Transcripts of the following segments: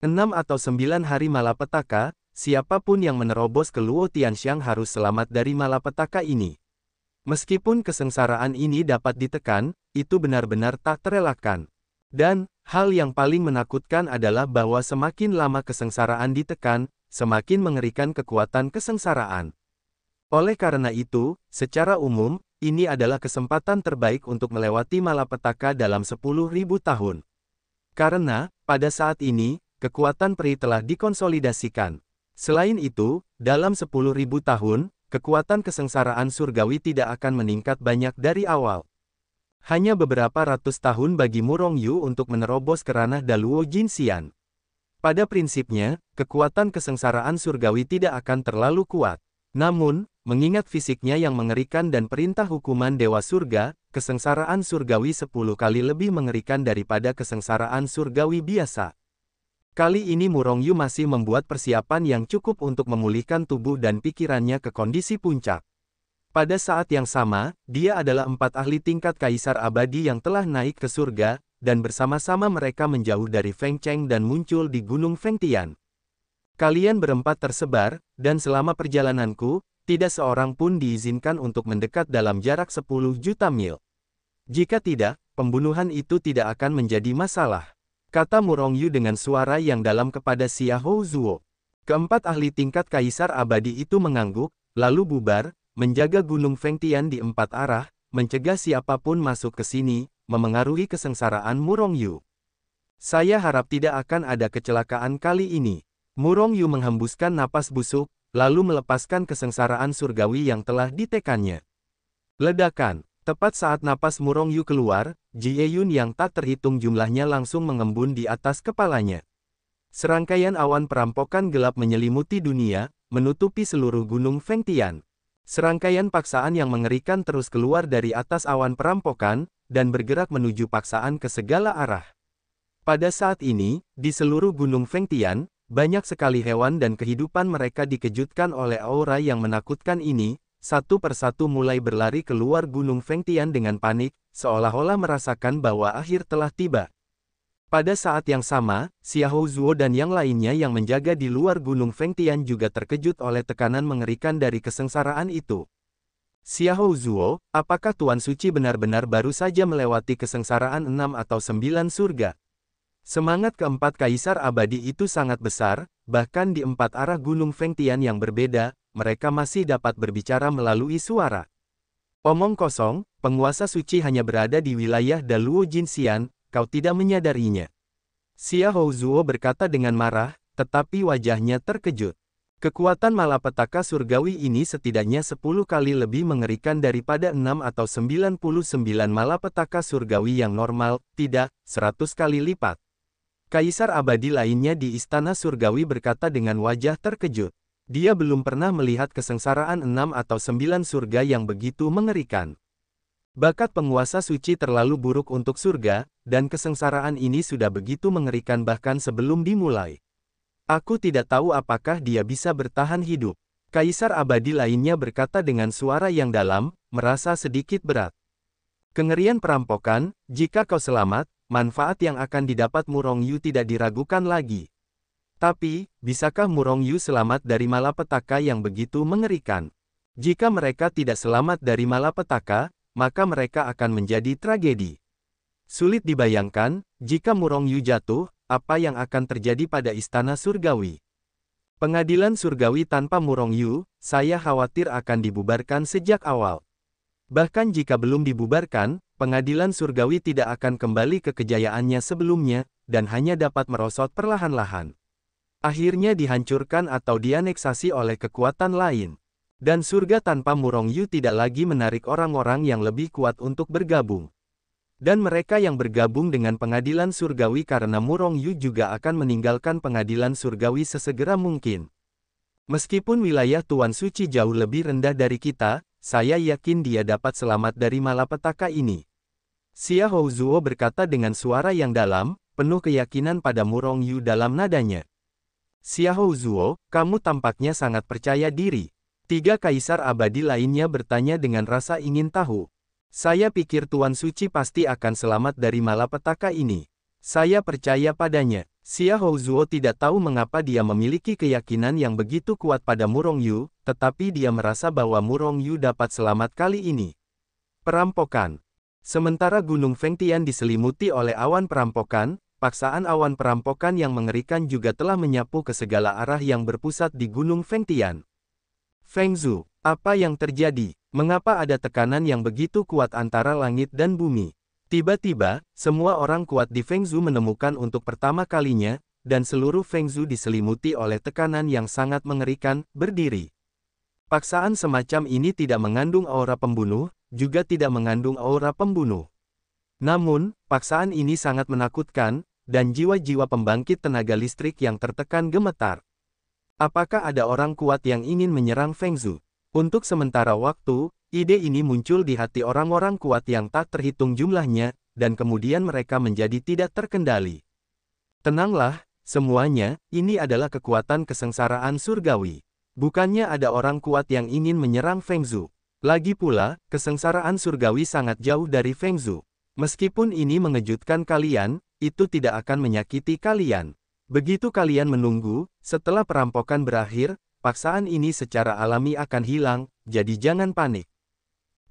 6 atau 9 hari malapetaka, siapapun yang menerobos ke Luo Tianxiang harus selamat dari malapetaka ini. Meskipun kesengsaraan ini dapat ditekan, itu benar-benar tak terelakkan. Dan, hal yang paling menakutkan adalah bahwa semakin lama kesengsaraan ditekan, semakin mengerikan kekuatan kesengsaraan. Oleh karena itu, secara umum, ini adalah kesempatan terbaik untuk melewati malapetaka dalam 10.000 tahun. Karena, pada saat ini, kekuatan peri telah dikonsolidasikan. Selain itu, dalam 10.000 tahun, kekuatan kesengsaraan surgawi tidak akan meningkat banyak dari awal. Hanya beberapa ratus tahun bagi Murong Yu untuk menerobos ke ranah Daluo Jinxian. Pada prinsipnya, kekuatan kesengsaraan surgawi tidak akan terlalu kuat. Namun, mengingat fisiknya yang mengerikan dan perintah hukuman Dewa Surga, kesengsaraan surgawi 10 kali lebih mengerikan daripada kesengsaraan surgawi biasa. Kali ini Murong Yu masih membuat persiapan yang cukup untuk memulihkan tubuh dan pikirannya ke kondisi puncak. Pada saat yang sama, dia adalah 4 ahli tingkat kaisar abadi yang telah naik ke surga, dan bersama-sama mereka menjauh dari Feng Cheng dan muncul di Gunung Fengtian. Kalian berempat tersebar, dan selama perjalananku, tidak seorang pun diizinkan untuk mendekat dalam jarak 10 juta mil. Jika tidak, pembunuhan itu tidak akan menjadi masalah, kata Murong Yu dengan suara yang dalam kepada Xiahou Zuo. Keempat ahli tingkat kaisar abadi itu mengangguk, lalu bubar, menjaga Gunung Fengtian di 4 arah, mencegah siapapun masuk ke sini, memengaruhi kesengsaraan Murong Yu. Saya harap tidak akan ada kecelakaan kali ini. Murong Yu menghembuskan napas busuk, lalu melepaskan kesengsaraan surgawi yang telah ditekannya. Ledakan. Tepat saat napas Murong Yu keluar, Jie Yun yang tak terhitung jumlahnya langsung mengembun di atas kepalanya. Serangkaian awan perampokan gelap menyelimuti dunia, menutupi seluruh Gunung Fengtian. Serangkaian paksaan yang mengerikan terus keluar dari atas awan perampokan, dan bergerak menuju paksaan ke segala arah. Pada saat ini, di seluruh Gunung Fengtian, banyak sekali hewan dan kehidupan mereka dikejutkan oleh aura yang menakutkan ini. Satu persatu mulai berlari keluar Gunung Fengtian dengan panik, seolah-olah merasakan bahwa akhir telah tiba. Pada saat yang sama, Xiahou Zuo dan yang lainnya yang menjaga di luar Gunung Fengtian juga terkejut oleh tekanan mengerikan dari kesengsaraan itu. Xiahou Zuo, apakah Tuan Suci benar-benar baru saja melewati kesengsaraan 6 atau 9 surga? Semangat keempat kaisar abadi itu sangat besar, bahkan di 4 arah Gunung Fengtian yang berbeda, mereka masih dapat berbicara melalui suara. Omong kosong, penguasa suci hanya berada di wilayah Daluo Jinxian, kau tidak menyadarinya. Xiahou Zuo berkata dengan marah, tetapi wajahnya terkejut. Kekuatan malapetaka surgawi ini setidaknya 10 kali lebih mengerikan daripada 6 atau 99 malapetaka surgawi yang normal, tidak, 100 kali lipat. Kaisar abadi lainnya di istana surgawi berkata dengan wajah terkejut. Dia belum pernah melihat kesengsaraan 6 atau 9 surga yang begitu mengerikan. Bakat penguasa suci terlalu buruk untuk surga, dan kesengsaraan ini sudah begitu mengerikan bahkan sebelum dimulai. Aku tidak tahu apakah dia bisa bertahan hidup. Kaisar abadi lainnya berkata dengan suara yang dalam, merasa sedikit berat. Kengerian perampokan, jika kau selamat, manfaat yang akan didapat Murong Yu tidak diragukan lagi. Tapi, bisakah Murong Yu selamat dari malapetaka yang begitu mengerikan? Jika mereka tidak selamat dari malapetaka, maka mereka akan menjadi tragedi. Sulit dibayangkan, jika Murong Yu jatuh, apa yang akan terjadi pada istana surgawi. Pengadilan surgawi tanpa Murong Yu, saya khawatir akan dibubarkan sejak awal. Bahkan jika belum dibubarkan, pengadilan surgawi tidak akan kembali ke kejayaannya sebelumnya, dan hanya dapat merosot perlahan-lahan. Akhirnya dihancurkan atau dianeksasi oleh kekuatan lain. Dan surga tanpa Murong Yu tidak lagi menarik orang-orang yang lebih kuat untuk bergabung. Dan mereka yang bergabung dengan pengadilan surgawi karena Murong Yu juga akan meninggalkan pengadilan surgawi sesegera mungkin. Meskipun wilayah Tuan Suci jauh lebih rendah dari kita, saya yakin dia dapat selamat dari malapetaka ini. Xiahou Zuo berkata dengan suara yang dalam, penuh keyakinan pada Murong Yu dalam nadanya. Xiahou Zuo, kamu tampaknya sangat percaya diri. 3 kaisar abadi lainnya bertanya dengan rasa ingin tahu. Saya pikir Tuan Suci pasti akan selamat dari malapetaka ini. Saya percaya padanya. Xia Houzuo tidak tahu mengapa dia memiliki keyakinan yang begitu kuat pada Murong Yu, tetapi dia merasa bahwa Murong Yu dapat selamat kali ini. Perampokan. Sementara Gunung Fengtian diselimuti oleh awan perampokan, paksaan awan perampokan yang mengerikan juga telah menyapu ke segala arah yang berpusat di Gunung Fengtian. Feng Zhu, apa yang terjadi? Mengapa ada tekanan yang begitu kuat antara langit dan bumi? Tiba-tiba, semua orang kuat di Feng Zhu menemukan untuk pertama kalinya, dan seluruh Feng Zhu diselimuti oleh tekanan yang sangat mengerikan, berdiri. Paksaan semacam ini tidak mengandung aura pembunuh, juga tidak mengandung aura pembunuh. Namun, paksaan ini sangat menakutkan, dan jiwa-jiwa pembangkit tenaga listrik yang tertekan gemetar. Apakah ada orang kuat yang ingin menyerang Feng Zhu? Untuk sementara waktu, ide ini muncul di hati orang-orang kuat yang tak terhitung jumlahnya, dan kemudian mereka menjadi tidak terkendali. Tenanglah, semuanya, ini adalah kekuatan kesengsaraan surgawi. Bukannya ada orang kuat yang ingin menyerang Feng Zhu. Lagi pula, kesengsaraan surgawi sangat jauh dari Feng Zhu. Meskipun ini mengejutkan kalian, itu tidak akan menyakiti kalian. Begitu kalian menunggu, setelah perampokan berakhir, paksaan ini secara alami akan hilang, jadi jangan panik.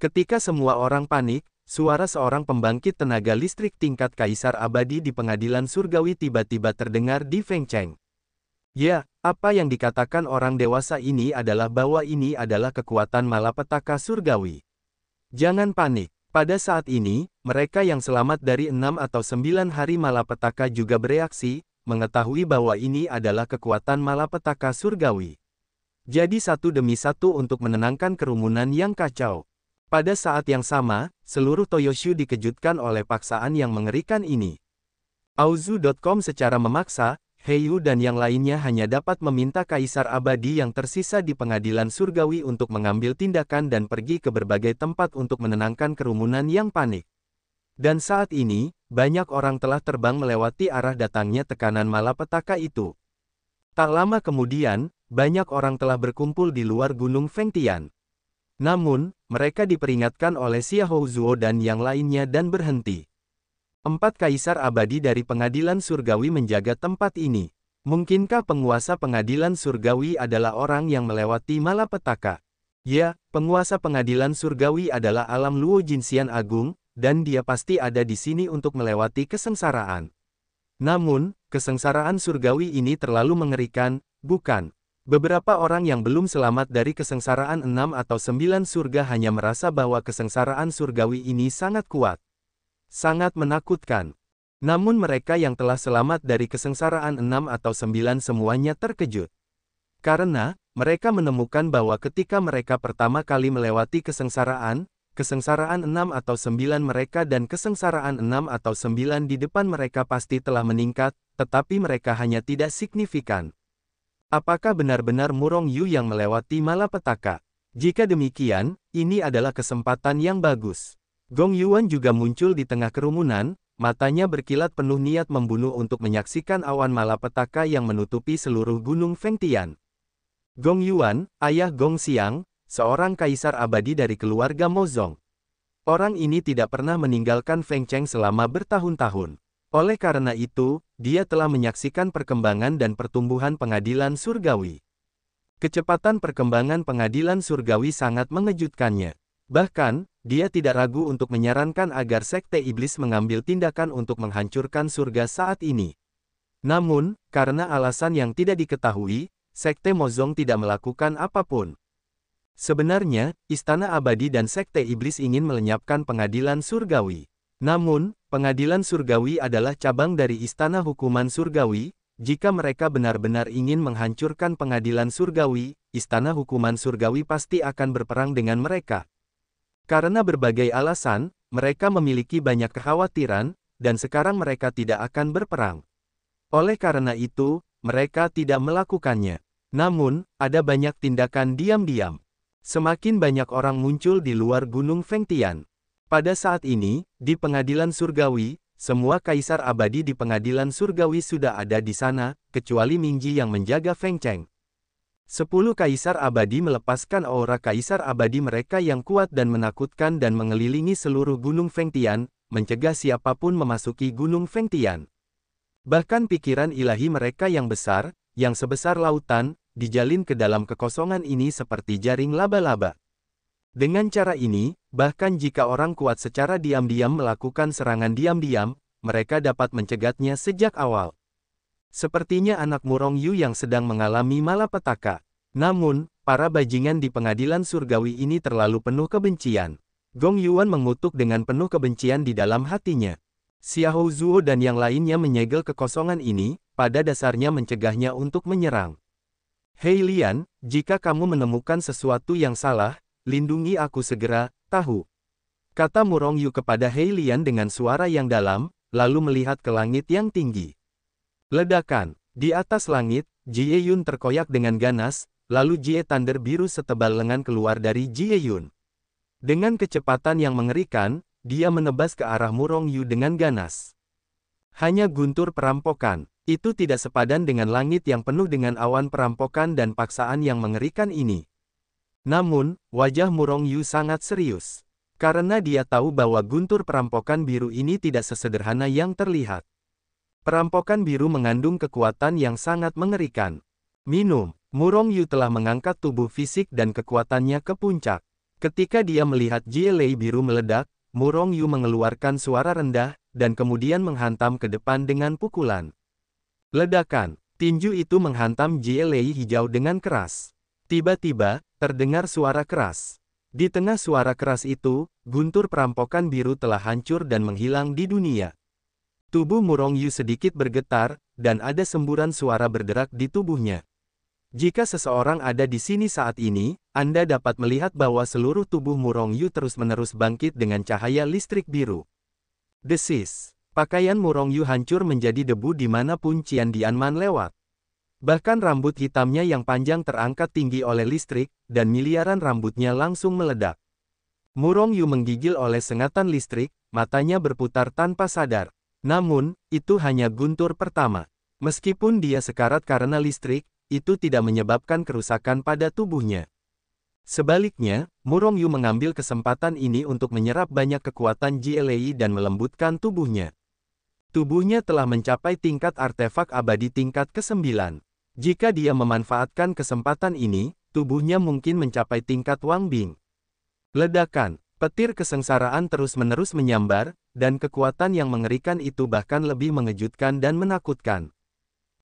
Ketika semua orang panik, suara seorang pembangkit tenaga listrik tingkat kaisar abadi di pengadilan surgawi tiba-tiba terdengar di Feng Cheng. Ya, apa yang dikatakan orang dewasa ini adalah bahwa ini adalah kekuatan malapetaka surgawi. Jangan panik. Pada saat ini, mereka yang selamat dari 6 atau 9 hari malapetaka juga bereaksi, mengetahui bahwa ini adalah kekuatan malapetaka surgawi. Jadi satu demi satu untuk menenangkan kerumunan yang kacau. Pada saat yang sama, seluruh Toyoshu dikejutkan oleh paksaan yang mengerikan ini. Auzu.com secara memaksa, Heiyu dan yang lainnya hanya dapat meminta kaisar abadi yang tersisa di pengadilan surgawi untuk mengambil tindakan dan pergi ke berbagai tempat untuk menenangkan kerumunan yang panik. Dan saat ini, banyak orang telah terbang melewati arah datangnya tekanan malapetaka itu. Tak lama kemudian, banyak orang telah berkumpul di luar Gunung Fengtian. Namun, mereka diperingatkan oleh Xia Houzuo dan yang lainnya dan berhenti. 4 kaisar abadi dari pengadilan surgawi menjaga tempat ini. Mungkinkah penguasa pengadilan surgawi adalah orang yang melewati malapetaka? Ya, penguasa pengadilan surgawi adalah alam Luo Jinxian Agung, dan dia pasti ada di sini untuk melewati kesengsaraan. Namun, kesengsaraan surgawi ini terlalu mengerikan, bukan? Beberapa orang yang belum selamat dari kesengsaraan 6 atau 9 surga hanya merasa bahwa kesengsaraan surgawi ini sangat kuat. Sangat menakutkan. Namun mereka yang telah selamat dari kesengsaraan 6 atau 9 semuanya terkejut. Karena, mereka menemukan bahwa ketika mereka pertama kali melewati kesengsaraan 6 atau 9 mereka dan kesengsaraan 6 atau 9 di depan mereka pasti telah meningkat, tetapi mereka hanya tidak signifikan. Apakah benar-benar Murong Yu yang melewati malapetaka? Jika demikian, ini adalah kesempatan yang bagus. Gong Yuan juga muncul di tengah kerumunan, matanya berkilat penuh niat membunuh untuk menyaksikan awan malapetaka yang menutupi seluruh Gunung Fengtian. Gong Yuan, ayah Gong Xiang, seorang kaisar abadi dari keluarga Mozong. Orang ini tidak pernah meninggalkan Feng Cheng selama bertahun-tahun. Oleh karena itu, dia telah menyaksikan perkembangan dan pertumbuhan pengadilan surgawi. Kecepatan perkembangan pengadilan surgawi sangat mengejutkannya. Bahkan, dia tidak ragu untuk menyarankan agar Sekte Iblis mengambil tindakan untuk menghancurkan surga saat ini. Namun, karena alasan yang tidak diketahui, Sekte Mozong tidak melakukan apapun. Sebenarnya, Istana Abadi dan Sekte Iblis ingin melenyapkan pengadilan surgawi. Namun, pengadilan surgawi adalah cabang dari Istana Hukuman Surgawi. Jika mereka benar-benar ingin menghancurkan pengadilan surgawi, Istana Hukuman Surgawi pasti akan berperang dengan mereka. Karena berbagai alasan, mereka memiliki banyak kekhawatiran, dan sekarang mereka tidak akan berperang. Oleh karena itu, mereka tidak melakukannya. Namun, ada banyak tindakan diam-diam. Semakin banyak orang muncul di luar Gunung Fengtian. Pada saat ini, di pengadilan surgawi, semua kaisar abadi di pengadilan surgawi sudah ada di sana, kecuali Mingji yang menjaga Feng Cheng. 10 kaisar abadi melepaskan aura kaisar abadi mereka yang kuat dan menakutkan dan mengelilingi seluruh Gunung Fengtian, mencegah siapapun memasuki Gunung Fengtian. Bahkan pikiran ilahi mereka yang besar, yang sebesar lautan, dijalin ke dalam kekosongan ini seperti jaring laba-laba. Dengan cara ini, bahkan jika orang kuat secara diam-diam melakukan serangan diam-diam, mereka dapat mencegatnya sejak awal. Sepertinya anak Murong Yu yang sedang mengalami malapetaka. Namun, para bajingan di pengadilan surgawi ini terlalu penuh kebencian. Gong Yuan mengutuk dengan penuh kebencian di dalam hatinya. Xiahou Zuo dan yang lainnya menyegel kekosongan ini, pada dasarnya mencegahnya untuk menyerang. Hei Lian, jika kamu menemukan sesuatu yang salah, lindungi aku segera, tahu. Kata Murong Yu kepada Hei Lian dengan suara yang dalam, lalu melihat ke langit yang tinggi. Ledakan. Di atas langit, Jie Yun terkoyak dengan ganas, lalu Jie Thunder biru setebal lengan keluar dari Jie Yun. Dengan kecepatan yang mengerikan, dia menebas ke arah Murong Yu dengan ganas. Hanya guntur perampokan. Itu tidak sepadan dengan langit yang penuh dengan awan perampokan dan paksaan yang mengerikan ini. Namun, wajah Murong Yu sangat serius. Karena dia tahu bahwa guntur perampokan biru ini tidak sesederhana yang terlihat. Perampokan biru mengandung kekuatan yang sangat mengerikan. Minum. Murong Yu telah mengangkat tubuh fisik dan kekuatannya ke puncak. Ketika dia melihat Jie Lei biru meledak, Murong Yu mengeluarkan suara rendah, dan kemudian menghantam ke depan dengan pukulan. Ledakan. Tinju itu menghantam Jie Lei hijau dengan keras. Tiba-tiba, terdengar suara keras. Di tengah suara keras itu, guntur perampokan biru telah hancur dan menghilang di dunia. Tubuh Murong Yu sedikit bergetar, dan ada semburan suara berderak di tubuhnya. Jika seseorang ada di sini saat ini, Anda dapat melihat bahwa seluruh tubuh Murong Yu terus-menerus bangkit dengan cahaya listrik biru. Desis. Pakaian Murong Yu hancur menjadi debu dimanapun Qian Dianman lewat. Bahkan rambut hitamnya yang panjang terangkat tinggi oleh listrik, dan miliaran rambutnya langsung meledak. Murong Yu menggigil oleh sengatan listrik, matanya berputar tanpa sadar. Namun, itu hanya guntur pertama. Meskipun dia sekarat karena listrik, itu tidak menyebabkan kerusakan pada tubuhnya. Sebaliknya, Murong Yu mengambil kesempatan ini untuk menyerap banyak kekuatan Jie Lei dan melembutkan tubuhnya. Tubuhnya telah mencapai tingkat artefak abadi tingkat ke-9. Jika dia memanfaatkan kesempatan ini, tubuhnya mungkin mencapai tingkat Wang Bing. Ledakan. Petir kesengsaraan terus-menerus menyambar, dan kekuatan yang mengerikan itu bahkan lebih mengejutkan dan menakutkan.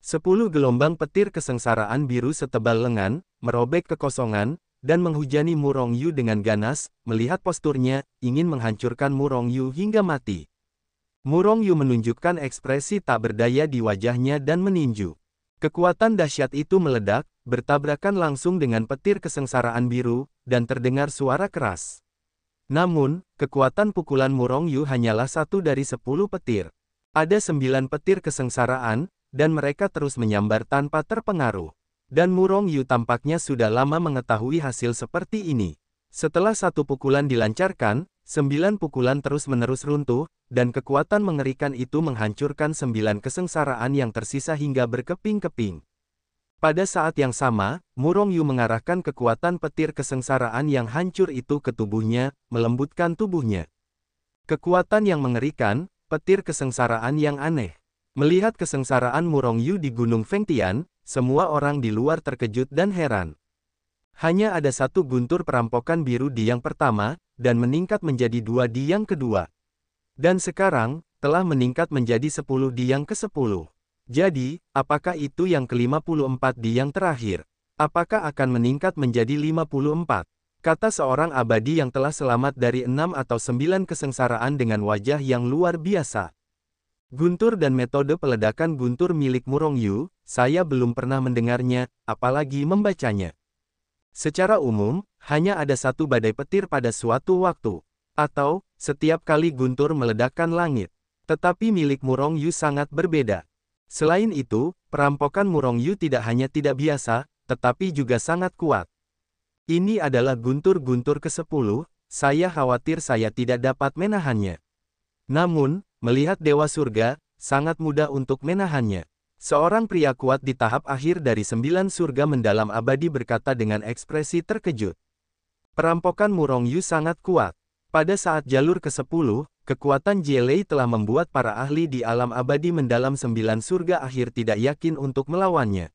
10 gelombang petir kesengsaraan biru setebal lengan, merobek kekosongan, dan menghujani Murong Yu dengan ganas, melihat posturnya, ingin menghancurkan Murong Yu hingga mati. Murong Yu menunjukkan ekspresi tak berdaya di wajahnya dan meninju. Kekuatan dahsyat itu meledak, bertabrakan langsung dengan petir kesengsaraan biru, dan terdengar suara keras. Namun, kekuatan pukulan Murong Yu hanyalah 1 dari 10 petir. Ada 9 petir kesengsaraan, dan mereka terus menyambar tanpa terpengaruh. Dan Murong Yu tampaknya sudah lama mengetahui hasil seperti ini. Setelah 1 pukulan dilancarkan, 9 pukulan terus-menerus runtuh, dan kekuatan mengerikan itu menghancurkan 9 kesengsaraan yang tersisa hingga berkeping-keping. Pada saat yang sama, Murong Yu mengarahkan kekuatan petir kesengsaraan yang hancur itu ke tubuhnya, melembutkan tubuhnya. Kekuatan yang mengerikan, petir kesengsaraan yang aneh. Melihat kesengsaraan Murong Yu di Gunung Fengtian, semua orang di luar terkejut dan heran. Hanya ada 1 guntur perampokan biru di yang pertama, dan meningkat menjadi 2 di yang kedua. Dan sekarang, telah meningkat menjadi 10 di yang ke-10. Jadi, apakah itu yang ke-54 di yang terakhir? Apakah akan meningkat menjadi 54? Kata seorang abadi yang telah selamat dari 6 atau 9 kesengsaraan dengan wajah yang luar biasa. Guntur dan metode peledakan guntur milik Murong Yu, saya belum pernah mendengarnya, apalagi membacanya. Secara umum, hanya ada 1 badai petir pada suatu waktu. Atau, setiap kali guntur meledakkan langit. Tetapi milik Murong Yu sangat berbeda. Selain itu, perampokan Murong Yu tidak hanya tidak biasa, tetapi juga sangat kuat. Ini adalah guntur-guntur ke-10, saya khawatir saya tidak dapat menahannya. Namun, melihat Dewa Surga, sangat mudah untuk menahannya. Seorang pria kuat di tahap akhir dari 9 surga mendalam abadi berkata dengan ekspresi terkejut. Perampokan Murong Yu sangat kuat. Pada saat jalur ke-10, kekuatan JLA telah membuat para ahli di alam abadi mendalam 9 surga akhir tidak yakin untuk melawannya.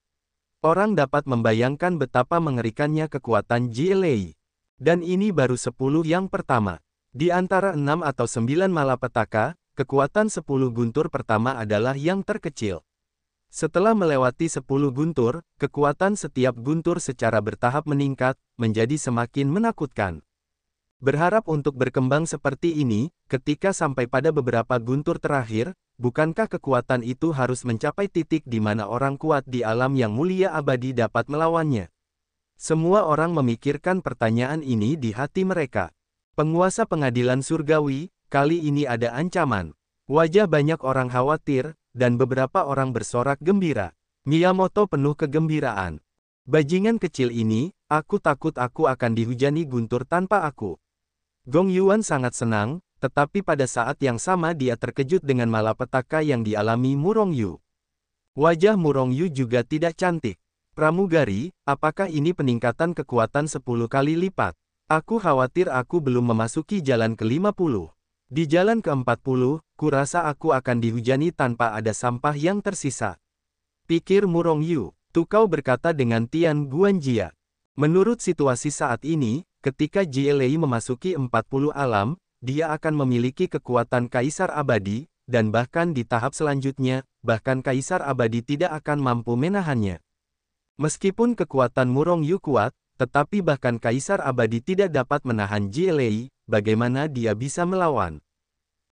Orang dapat membayangkan betapa mengerikannya kekuatan JLA. Dan ini baru 10 yang pertama. Di antara 6 atau 9 malapetaka, kekuatan 10 guntur pertama adalah yang terkecil. Setelah melewati 10 guntur, kekuatan setiap guntur secara bertahap meningkat, menjadi semakin menakutkan. Berharap untuk berkembang seperti ini, ketika sampai pada beberapa guntur terakhir, bukankah kekuatan itu harus mencapai titik di mana orang kuat di alam yang mulia abadi dapat melawannya? Semua orang memikirkan pertanyaan ini di hati mereka. Penguasa pengadilan surgawi, kali ini ada ancaman. Wajah banyak orang khawatir, dan beberapa orang bersorak gembira. Miyamoto penuh kegembiraan. Bajingan kecil ini, aku takut aku akan dihujani guntur tanpa aku. Gong Yuan sangat senang, tetapi pada saat yang sama dia terkejut dengan malapetaka yang dialami Murong Yu. Wajah Murong Yu juga tidak cantik. Pramugari, apakah ini peningkatan kekuatan 10 kali lipat? Aku khawatir aku belum memasuki jalan ke-50. Di jalan ke-40, kurasa aku akan dihujani tanpa ada sampah yang tersisa. Pikir Murong Yu, Tukau berkata dengan Tian Guanjia. Menurut situasi saat ini, ketika JLA memasuki 40 alam, dia akan memiliki kekuatan Kaisar Abadi, dan bahkan di tahap selanjutnya, bahkan Kaisar Abadi tidak akan mampu menahannya. Meskipun kekuatan Murong Yu kuat, tetapi bahkan Kaisar Abadi tidak dapat menahan JLA, bagaimana dia bisa melawan?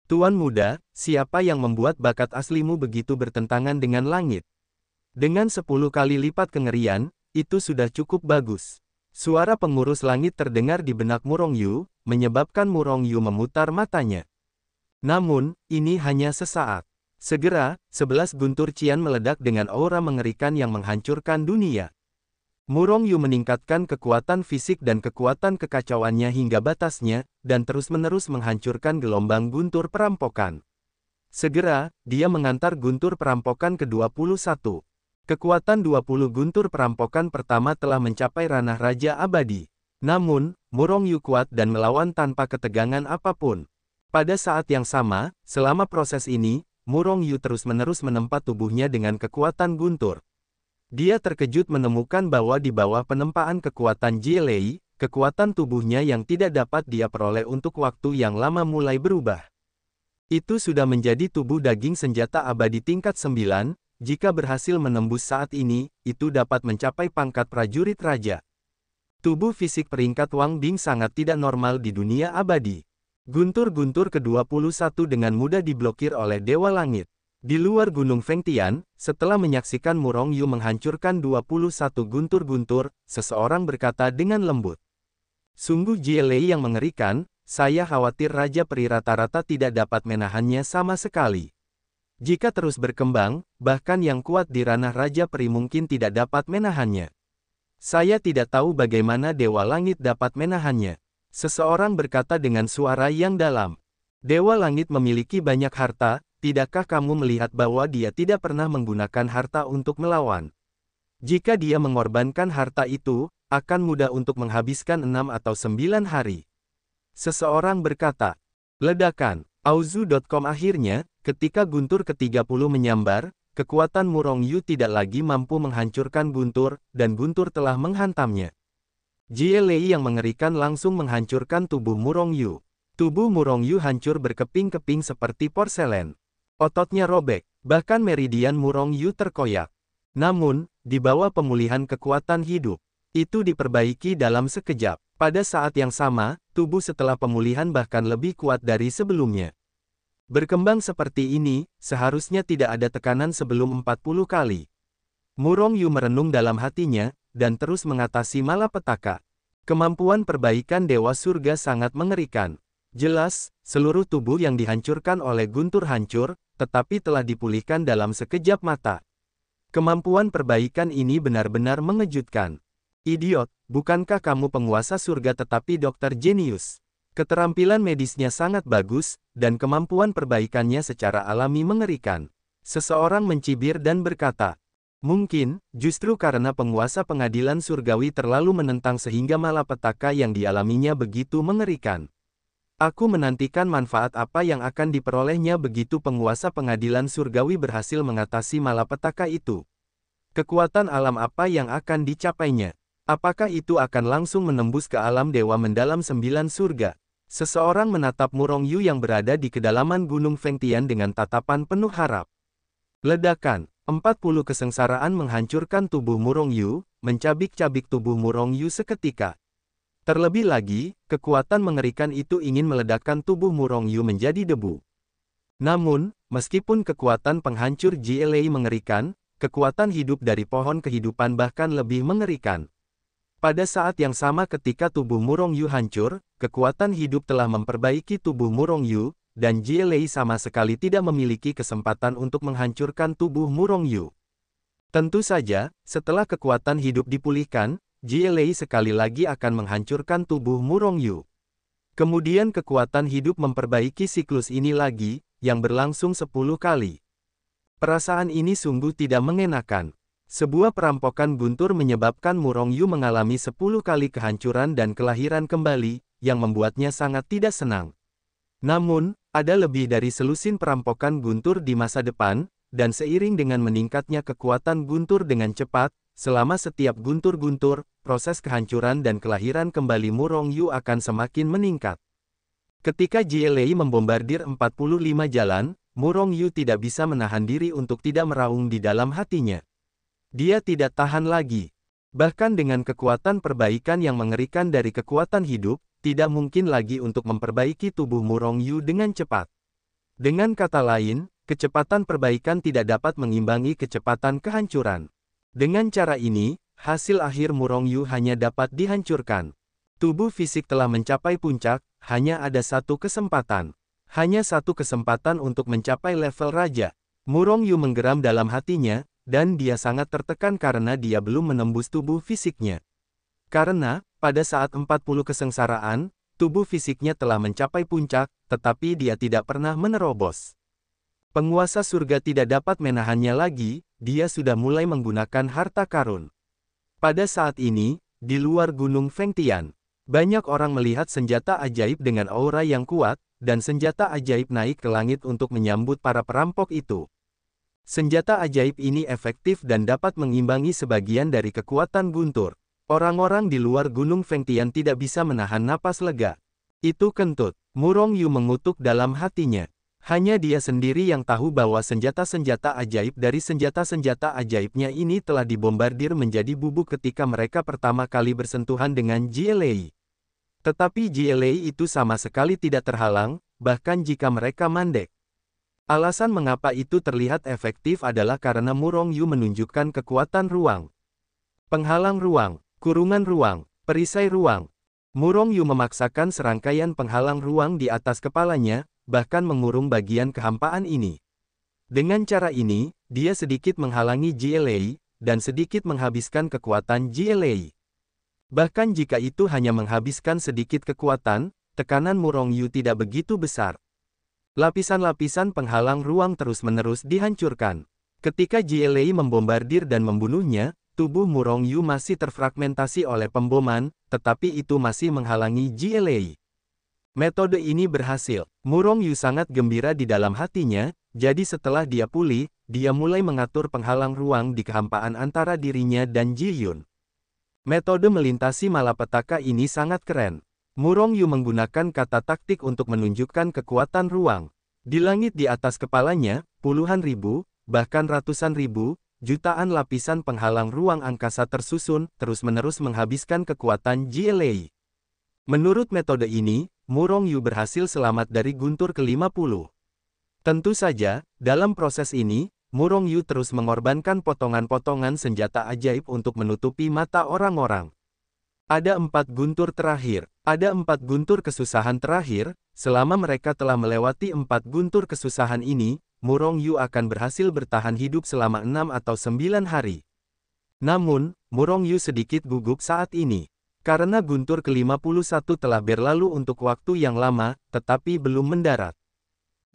Tuan muda, siapa yang membuat bakat aslimu begitu bertentangan dengan langit? Dengan 10 kali lipat kengerian, itu sudah cukup bagus. Suara pengurus langit terdengar di benak Murong Yu, menyebabkan Murong Yu memutar matanya. Namun, ini hanya sesaat. Segera, 11 guntur cian meledak dengan aura mengerikan yang menghancurkan dunia. Murong Yu meningkatkan kekuatan fisik dan kekuatan kekacauannya hingga batasnya, dan terus-menerus menghancurkan gelombang guntur perampokan. Segera, dia mengantar guntur perampokan ke-21. Kekuatan 20 guntur perampokan pertama telah mencapai ranah Raja Abadi. Namun, Murong Yu kuat dan melawan tanpa ketegangan apapun. Pada saat yang sama, selama proses ini, Murong Yu terus-menerus menempa tubuhnya dengan kekuatan guntur. Dia terkejut menemukan bahwa di bawah penempaan kekuatan JLA, kekuatan tubuhnya yang tidak dapat dia peroleh untuk waktu yang lama mulai berubah. Itu sudah menjadi tubuh daging senjata abadi tingkat 9, jika berhasil menembus saat ini, itu dapat mencapai pangkat prajurit raja. Tubuh fisik peringkat Wang Bing sangat tidak normal di dunia abadi. Guntur-guntur ke-21 dengan mudah diblokir oleh Dewa Langit. Di luar Gunung Fengtian, setelah menyaksikan Murong Yu menghancurkan 21 guntur-guntur, seseorang berkata dengan lembut. Sungguh JLA yang mengerikan, saya khawatir Raja Peri rata-rata tidak dapat menahannya sama sekali. Jika terus berkembang, bahkan yang kuat di ranah Raja Peri mungkin tidak dapat menahannya. Saya tidak tahu bagaimana Dewa Langit dapat menahannya. Seseorang berkata dengan suara yang dalam. Dewa Langit memiliki banyak harta, tidakkah kamu melihat bahwa dia tidak pernah menggunakan harta untuk melawan? Jika dia mengorbankan harta itu, akan mudah untuk menghabiskan 6 atau 9 hari. Seseorang berkata. Ledakan. Auzu.com akhirnya, ketika guntur ke-30 menyambar, kekuatan Murong Yu tidak lagi mampu menghancurkan guntur, dan guntur telah menghantamnya. JLA yang mengerikan langsung menghancurkan tubuh Murong Yu. Tubuh Murong Yu hancur berkeping-keping seperti porselen. Ototnya robek, bahkan meridian Murong Yu terkoyak. Namun, di bawah pemulihan kekuatan hidup, itu diperbaiki dalam sekejap. Pada saat yang sama, tubuh setelah pemulihan bahkan lebih kuat dari sebelumnya. Berkembang seperti ini, seharusnya tidak ada tekanan sebelum 40 kali. Murong Yu merenung dalam hatinya, dan terus mengatasi malapetaka. Kemampuan perbaikan Dewa Surga sangat mengerikan. Jelas, seluruh tubuh yang dihancurkan oleh guntur hancur, tetapi telah dipulihkan dalam sekejap mata. Kemampuan perbaikan ini benar-benar mengejutkan. Idiot, bukankah kamu penguasa surga tetapi dokter jenius? Keterampilan medisnya sangat bagus, dan kemampuan perbaikannya secara alami mengerikan. Seseorang mencibir dan berkata, mungkin, justru karena penguasa pengadilan surgawi terlalu menentang sehingga malapetaka yang dialaminya begitu mengerikan. Aku menantikan manfaat apa yang akan diperolehnya begitu penguasa pengadilan surgawi berhasil mengatasi malapetaka itu. Kekuatan alam apa yang akan dicapainya? Apakah itu akan langsung menembus ke alam dewa mendalam 9 surga? Seseorang menatap Murong Yu yang berada di kedalaman Gunung Fengtian dengan tatapan penuh harap. Ledakan, 40 kesengsaraan menghancurkan tubuh Murong Yu, mencabik-cabik tubuh Murong Yu seketika. Terlebih lagi, kekuatan mengerikan itu ingin meledakkan tubuh Murong Yu menjadi debu. Namun, meskipun kekuatan penghancur GLA mengerikan, kekuatan hidup dari pohon kehidupan bahkan lebih mengerikan. Pada saat yang sama ketika tubuh Murong Yu hancur, kekuatan hidup telah memperbaiki tubuh Murong Yu, dan GLA sama sekali tidak memiliki kesempatan untuk menghancurkan tubuh Murong Yu. Tentu saja, setelah kekuatan hidup dipulihkan, GLA sekali lagi akan menghancurkan tubuh Murong Yu. Kemudian kekuatan hidup memperbaiki siklus ini lagi, yang berlangsung 10 kali. Perasaan ini sungguh tidak mengenakan. Sebuah perampokan guntur menyebabkan Murong Yu mengalami 10 kali kehancuran dan kelahiran kembali, yang membuatnya sangat tidak senang. Namun, ada lebih dari selusin perampokan guntur di masa depan, dan seiring dengan meningkatnya kekuatan guntur dengan cepat, selama setiap guntur-guntur, proses kehancuran dan kelahiran kembali Murong Yu akan semakin meningkat. Ketika GLA membombardir 45 jalan, Murong Yu tidak bisa menahan diri untuk tidak meraung di dalam hatinya. Dia tidak tahan lagi. Bahkan dengan kekuatan perbaikan yang mengerikan dari kekuatan hidup, tidak mungkin lagi untuk memperbaiki tubuh Murong Yu dengan cepat. Dengan kata lain, kecepatan perbaikan tidak dapat mengimbangi kecepatan kehancuran. Dengan cara ini, hasil akhir Murong Yu hanya dapat dihancurkan. Tubuh fisik telah mencapai puncak, hanya ada satu kesempatan. Hanya satu kesempatan untuk mencapai level raja. Murong Yu menggeram dalam hatinya, dan dia sangat tertekan karena dia belum menembus tubuh fisiknya. Karena, pada saat 40 kesengsaraan, tubuh fisiknya telah mencapai puncak, tetapi dia tidak pernah menerobos. Penguasa surga tidak dapat menahannya lagi, dia sudah mulai menggunakan harta karun. Pada saat ini, di luar Gunung Fengtian, banyak orang melihat senjata ajaib dengan aura yang kuat, dan senjata ajaib naik ke langit untuk menyambut para perampok itu. Senjata ajaib ini efektif dan dapat mengimbangi sebagian dari kekuatan guntur. Orang-orang di luar Gunung Fengtian tidak bisa menahan napas lega. Itu kentut. Murong Yu mengutuk dalam hatinya. Hanya dia sendiri yang tahu bahwa senjata-senjata ajaib dari senjata-senjata ajaibnya ini telah dibombardir menjadi bubuk ketika mereka pertama kali bersentuhan dengan GLA. Tetapi GLA itu sama sekali tidak terhalang, bahkan jika mereka mandek. Alasan mengapa itu terlihat efektif adalah karena Murong Yu menunjukkan kekuatan ruang. Penghalang ruang, kurungan ruang, perisai ruang. Murong Yu memaksakan serangkaian penghalang ruang di atas kepalanya, bahkan mengurung bagian kehampaan ini. Dengan cara ini, dia sedikit menghalangi GLA, dan sedikit menghabiskan kekuatan GLA. Bahkan jika itu hanya menghabiskan sedikit kekuatan, tekanan Murong Yu tidak begitu besar. Lapisan-lapisan penghalang ruang terus-menerus dihancurkan. Ketika GLA membombardir dan membunuhnya, tubuh Murong Yu masih terfragmentasi oleh pemboman, tetapi itu masih menghalangi GLA. Metode ini berhasil. Murong Yu sangat gembira di dalam hatinya, jadi setelah dia pulih, dia mulai mengatur penghalang ruang di kehampaan antara dirinya dan Ji Yun. Metode melintasi malapetaka ini sangat keren. Murong Yu menggunakan kata taktik untuk menunjukkan kekuatan ruang. Di langit di atas kepalanya, puluhan ribu, bahkan ratusan ribu, jutaan lapisan penghalang ruang angkasa tersusun, terus-menerus menghabiskan kekuatan GLA. Menurut metode ini, Murong Yu berhasil selamat dari guntur ke-50. Tentu saja, dalam proses ini, Murong Yu terus mengorbankan potongan-potongan senjata ajaib untuk menutupi mata orang-orang. Ada 4 guntur terakhir. Ada 4 guntur kesusahan terakhir. Selama mereka telah melewati 4 guntur kesusahan ini, Murong Yu akan berhasil bertahan hidup selama 6 atau 9 hari. Namun, Murong Yu sedikit gugup saat ini. Karena guntur ke-51 telah berlalu untuk waktu yang lama, tetapi belum mendarat.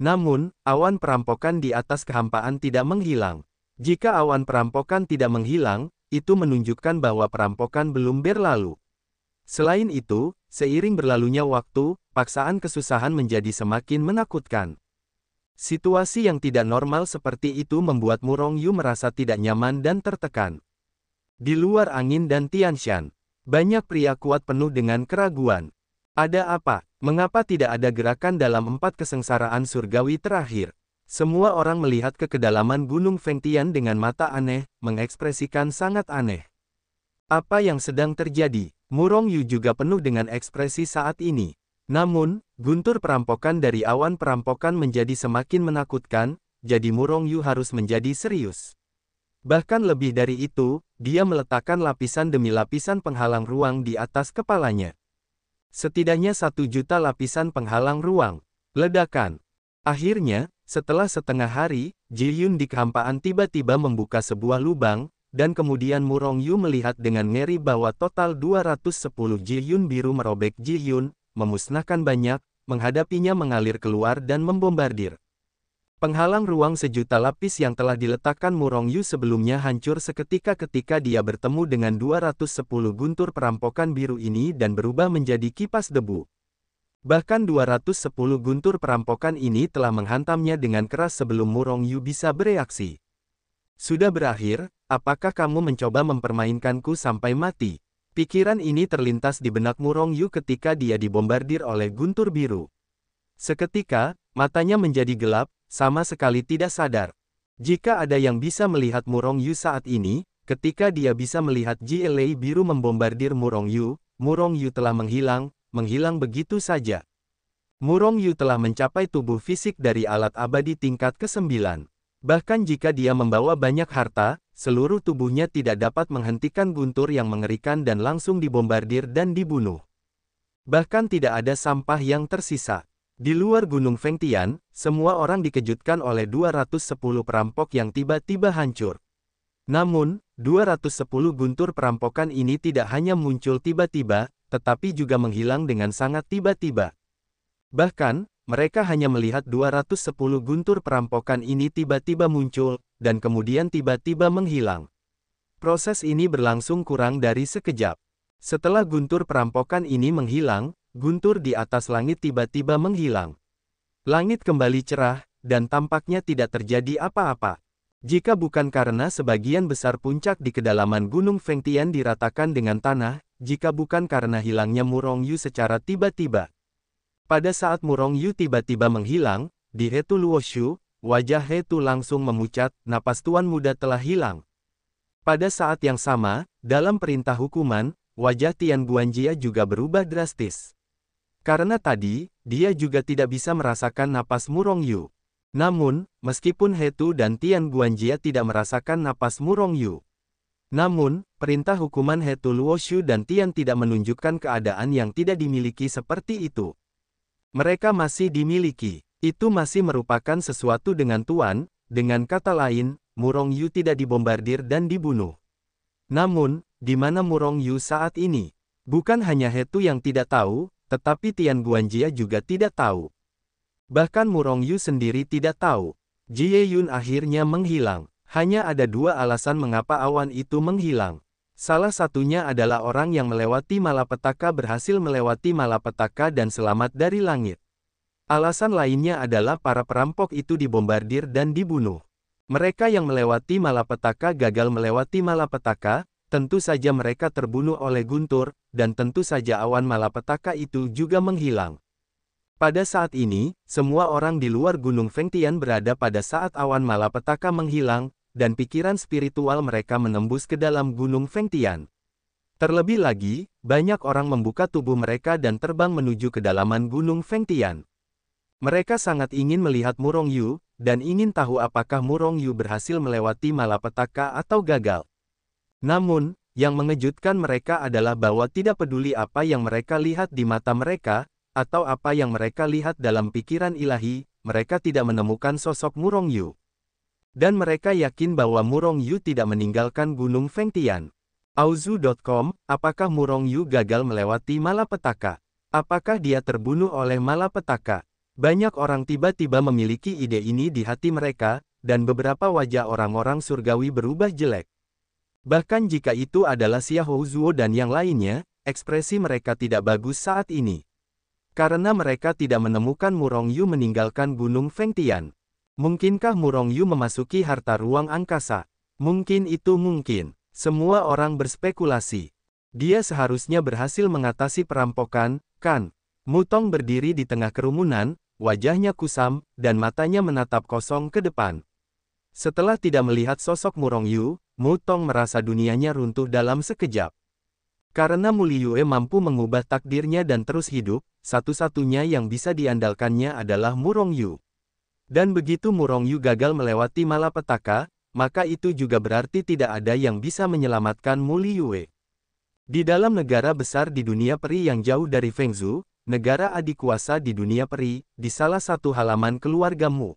Namun, awan perampokan di atas kehampaan tidak menghilang. Jika awan perampokan tidak menghilang, itu menunjukkan bahwa perampokan belum berlalu. Selain itu, seiring berlalunya waktu, paksaan kesusahan menjadi semakin menakutkan. Situasi yang tidak normal seperti itu membuat Murong Yu merasa tidak nyaman dan tertekan. Di luar angin dan Tianshan, banyak pria kuat penuh dengan keraguan. Ada apa? Mengapa tidak ada gerakan dalam 4 kesengsaraan surgawi terakhir? Semua orang melihat ke kedalaman Gunung Fengtian dengan mata aneh, mengekspresikan sangat aneh. Apa yang sedang terjadi? Murong Yu juga penuh dengan ekspresi saat ini. Namun, guntur perampokan dari awan perampokan menjadi semakin menakutkan, jadi Murong Yu harus menjadi serius. Bahkan lebih dari itu, dia meletakkan lapisan demi lapisan penghalang ruang di atas kepalanya. Setidaknya 1 juta lapisan penghalang ruang. Ledakan. Akhirnya, setelah setengah hari, Ji Yun di kehampaan tiba-tiba membuka sebuah lubang, dan kemudian Murong Yu melihat dengan ngeri bahwa total 210 Ji Yun biru merobek Ji Yun, memusnahkan banyak, menghadapinya mengalir keluar dan membombardir. Penghalang ruang sejuta lapis yang telah diletakkan Murong Yu sebelumnya hancur seketika ketika dia bertemu dengan 210 guntur perampokan biru ini dan berubah menjadi kipas debu. Bahkan 210 guntur perampokan ini telah menghantamnya dengan keras sebelum Murong Yu bisa bereaksi. Sudah berakhir, apakah kamu mencoba mempermainkanku sampai mati? Pikiran ini terlintas di benak Murong Yu ketika dia dibombardir oleh guntur biru. Seketika, matanya menjadi gelap, sama sekali tidak sadar. Jika ada yang bisa melihat Murong Yu saat ini, ketika dia bisa melihat JLA biru membombardir Murong Yu telah menghilang begitu saja. Murong Yu telah mencapai tubuh fisik dari alat abadi tingkat ke-9. Bahkan jika dia membawa banyak harta, seluruh tubuhnya tidak dapat menghentikan guntur yang mengerikan dan langsung dibombardir dan dibunuh. Bahkan tidak ada sampah yang tersisa. Di luar Gunung Fengtian, semua orang dikejutkan oleh 210 perampok yang tiba-tiba hancur. Namun, 210 guntur perampokan ini tidak hanya muncul tiba-tiba, tetapi juga menghilang dengan sangat tiba-tiba. Bahkan, mereka hanya melihat 210 guntur perampokan ini tiba-tiba muncul, dan kemudian tiba-tiba menghilang. Proses ini berlangsung kurang dari sekejap. Setelah guntur perampokan ini menghilang, guntur di atas langit tiba-tiba menghilang. Langit kembali cerah, dan tampaknya tidak terjadi apa-apa. Jika bukan karena sebagian besar puncak di kedalaman Gunung Fengtian diratakan dengan tanah, jika bukan karena hilangnya Murong Yu secara tiba-tiba. Pada saat Murong Yu tiba-tiba menghilang, di He Tu Luoshu, wajah He Tu langsung memucat, napas tuan muda telah hilang. Pada saat yang sama, dalam perintah hukuman, wajah Tian Guanjia juga berubah drastis. Karena tadi, dia juga tidak bisa merasakan napas Murong Yu. Namun, meskipun He Tu dan Tian Guanjia tidak merasakan napas Murong Yu. Namun, perintah hukuman He Tu Luoshu dan Tian tidak menunjukkan keadaan yang tidak dimiliki seperti itu. Mereka masih dimiliki. Itu masih merupakan sesuatu dengan Tuan, dengan kata lain, Murong Yu tidak dibombardir dan dibunuh. Namun, di mana Murong Yu saat ini? Bukan hanya He Tu yang tidak tahu, tetapi Tian Guanjia juga tidak tahu. Bahkan Murong Yu sendiri tidak tahu. Jie Yun akhirnya menghilang. Hanya ada 2 alasan mengapa awan itu menghilang. Salah satunya adalah orang yang melewati malapetaka berhasil melewati malapetaka dan selamat dari langit. Alasan lainnya adalah para perampok itu dibombardir dan dibunuh. Mereka yang melewati malapetaka gagal melewati malapetaka, tentu saja mereka terbunuh oleh guntur, dan tentu saja awan malapetaka itu juga menghilang. Pada saat ini, semua orang di luar Gunung Fengtian berada pada saat awan malapetaka menghilang, dan pikiran spiritual mereka menembus ke dalam Gunung Fengtian. Terlebih lagi, banyak orang membuka tubuh mereka dan terbang menuju kedalaman Gunung Fengtian. Mereka sangat ingin melihat Murong Yu, dan ingin tahu apakah Murong Yu berhasil melewati malapetaka atau gagal. Namun, yang mengejutkan mereka adalah bahwa tidak peduli apa yang mereka lihat di mata mereka, atau apa yang mereka lihat dalam pikiran ilahi, mereka tidak menemukan sosok Murong Yu. Dan mereka yakin bahwa Murong Yu tidak meninggalkan Gunung Fengtian. Auzu.com, apakah Murong Yu gagal melewati malapetaka? Apakah dia terbunuh oleh malapetaka? Banyak orang tiba-tiba memiliki ide ini di hati mereka, dan beberapa wajah orang-orang surgawi berubah jelek. Bahkan jika itu adalah Xia Houzuo dan yang lainnya, ekspresi mereka tidak bagus saat ini. Karena mereka tidak menemukan Murong Yu meninggalkan Gunung Fengtian. Mungkinkah Murong Yu memasuki harta ruang angkasa? Mungkin itu mungkin. Semua orang berspekulasi. Dia seharusnya berhasil mengatasi perampokan, kan? Mutong berdiri di tengah kerumunan, wajahnya kusam, dan matanya menatap kosong ke depan. Setelah tidak melihat sosok Murong Yu, Mutong merasa dunianya runtuh dalam sekejap. Karena Mu Liyue mampu mengubah takdirnya dan terus hidup, satu-satunya yang bisa diandalkannya adalah Murong Yu. Dan begitu Murong Yu gagal melewati malapetaka, maka itu juga berarti tidak ada yang bisa menyelamatkan Mu Liyue. Di dalam negara besar di dunia peri yang jauh dari Fengzhou, negara adik kuasa di dunia peri, di salah satu halaman keluargamu.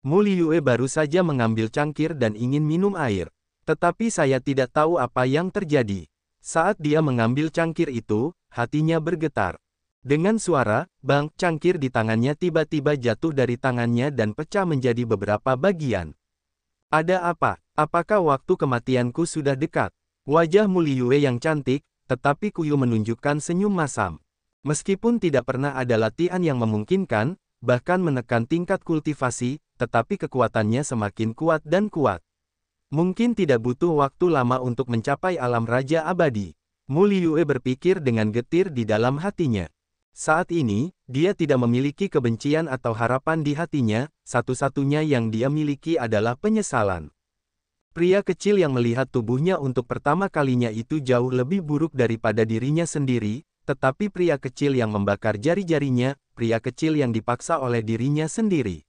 Mu Liyue baru saja mengambil cangkir dan ingin minum air. Tetapi saya tidak tahu apa yang terjadi. Saat dia mengambil cangkir itu, hatinya bergetar. Dengan suara, bang, cangkir di tangannya tiba-tiba jatuh dari tangannya dan pecah menjadi beberapa bagian. Ada apa? Apakah waktu kematianku sudah dekat? Wajah Mu Liyue yang cantik, tetapi kuyu menunjukkan senyum masam. Meskipun tidak pernah ada latihan yang memungkinkan, bahkan menekan tingkat kultivasi, tetapi kekuatannya semakin kuat dan kuat. Mungkin tidak butuh waktu lama untuk mencapai alam raja abadi. Mu Liyue berpikir dengan getir di dalam hatinya. Saat ini, dia tidak memiliki kebencian atau harapan di hatinya, satu-satunya yang dia miliki adalah penyesalan. Pria kecil yang melihat tubuhnya untuk pertama kalinya itu jauh lebih buruk daripada dirinya sendiri, tetapi pria kecil yang membakar jari-jarinya, pria kecil yang dipaksa oleh dirinya sendiri.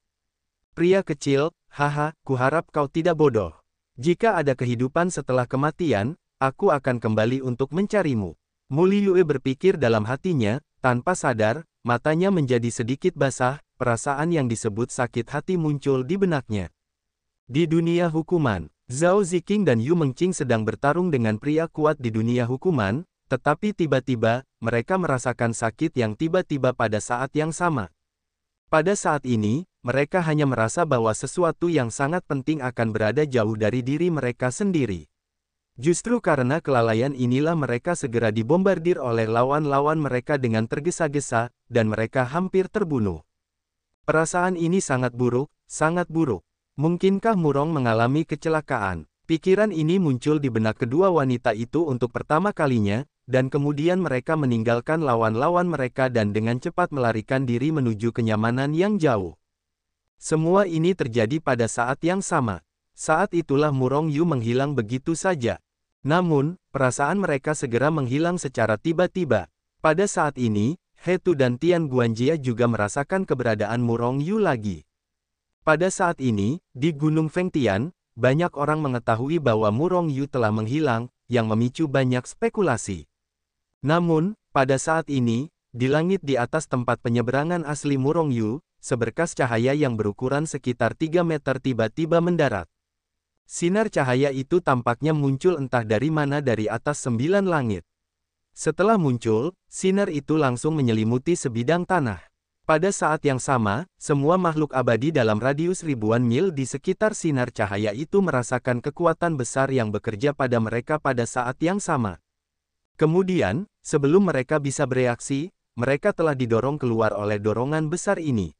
Pria kecil, haha, kuharap kau tidak bodoh. Jika ada kehidupan setelah kematian, aku akan kembali untuk mencarimu. Mu Liyue berpikir dalam hatinya, tanpa sadar, matanya menjadi sedikit basah, perasaan yang disebut sakit hati muncul di benaknya. Di dunia hukuman, Zhao Ziqing dan Yu Mengqing sedang bertarung dengan pria kuat di dunia hukuman, tetapi tiba-tiba, mereka merasakan sakit yang tiba-tiba pada saat yang sama. Pada saat ini, mereka hanya merasa bahwa sesuatu yang sangat penting akan berada jauh dari diri mereka sendiri. Justru karena kelalaian inilah mereka segera dibombardir oleh lawan-lawan mereka dengan tergesa-gesa, dan mereka hampir terbunuh. Perasaan ini sangat buruk, sangat buruk. Mungkinkah Murong mengalami kecelakaan? Pikiran ini muncul di benak kedua wanita itu untuk pertama kalinya, dan kemudian mereka meninggalkan lawan-lawan mereka dan dengan cepat melarikan diri menuju kenyamanan yang jauh. Semua ini terjadi pada saat yang sama. Saat itulah Murong Yu menghilang begitu saja. Namun, perasaan mereka segera menghilang secara tiba-tiba. Pada saat ini, He Tu dan Tian Guanjia juga merasakan keberadaan Murong Yu lagi. Pada saat ini, di Gunung Fengtian, banyak orang mengetahui bahwa Murong Yu telah menghilang, yang memicu banyak spekulasi. Namun, pada saat ini, di langit di atas tempat penyeberangan asli Murong Yu, seberkas cahaya yang berukuran sekitar 3 meter tiba-tiba mendarat. Sinar cahaya itu tampaknya muncul entah dari mana dari atas 9 langit. Setelah muncul, sinar itu langsung menyelimuti sebidang tanah. Pada saat yang sama, semua makhluk abadi dalam radius ribuan mil di sekitar sinar cahaya itu merasakan kekuatan besar yang bekerja pada mereka pada saat yang sama. Kemudian, sebelum mereka bisa bereaksi, mereka telah didorong keluar oleh dorongan besar ini.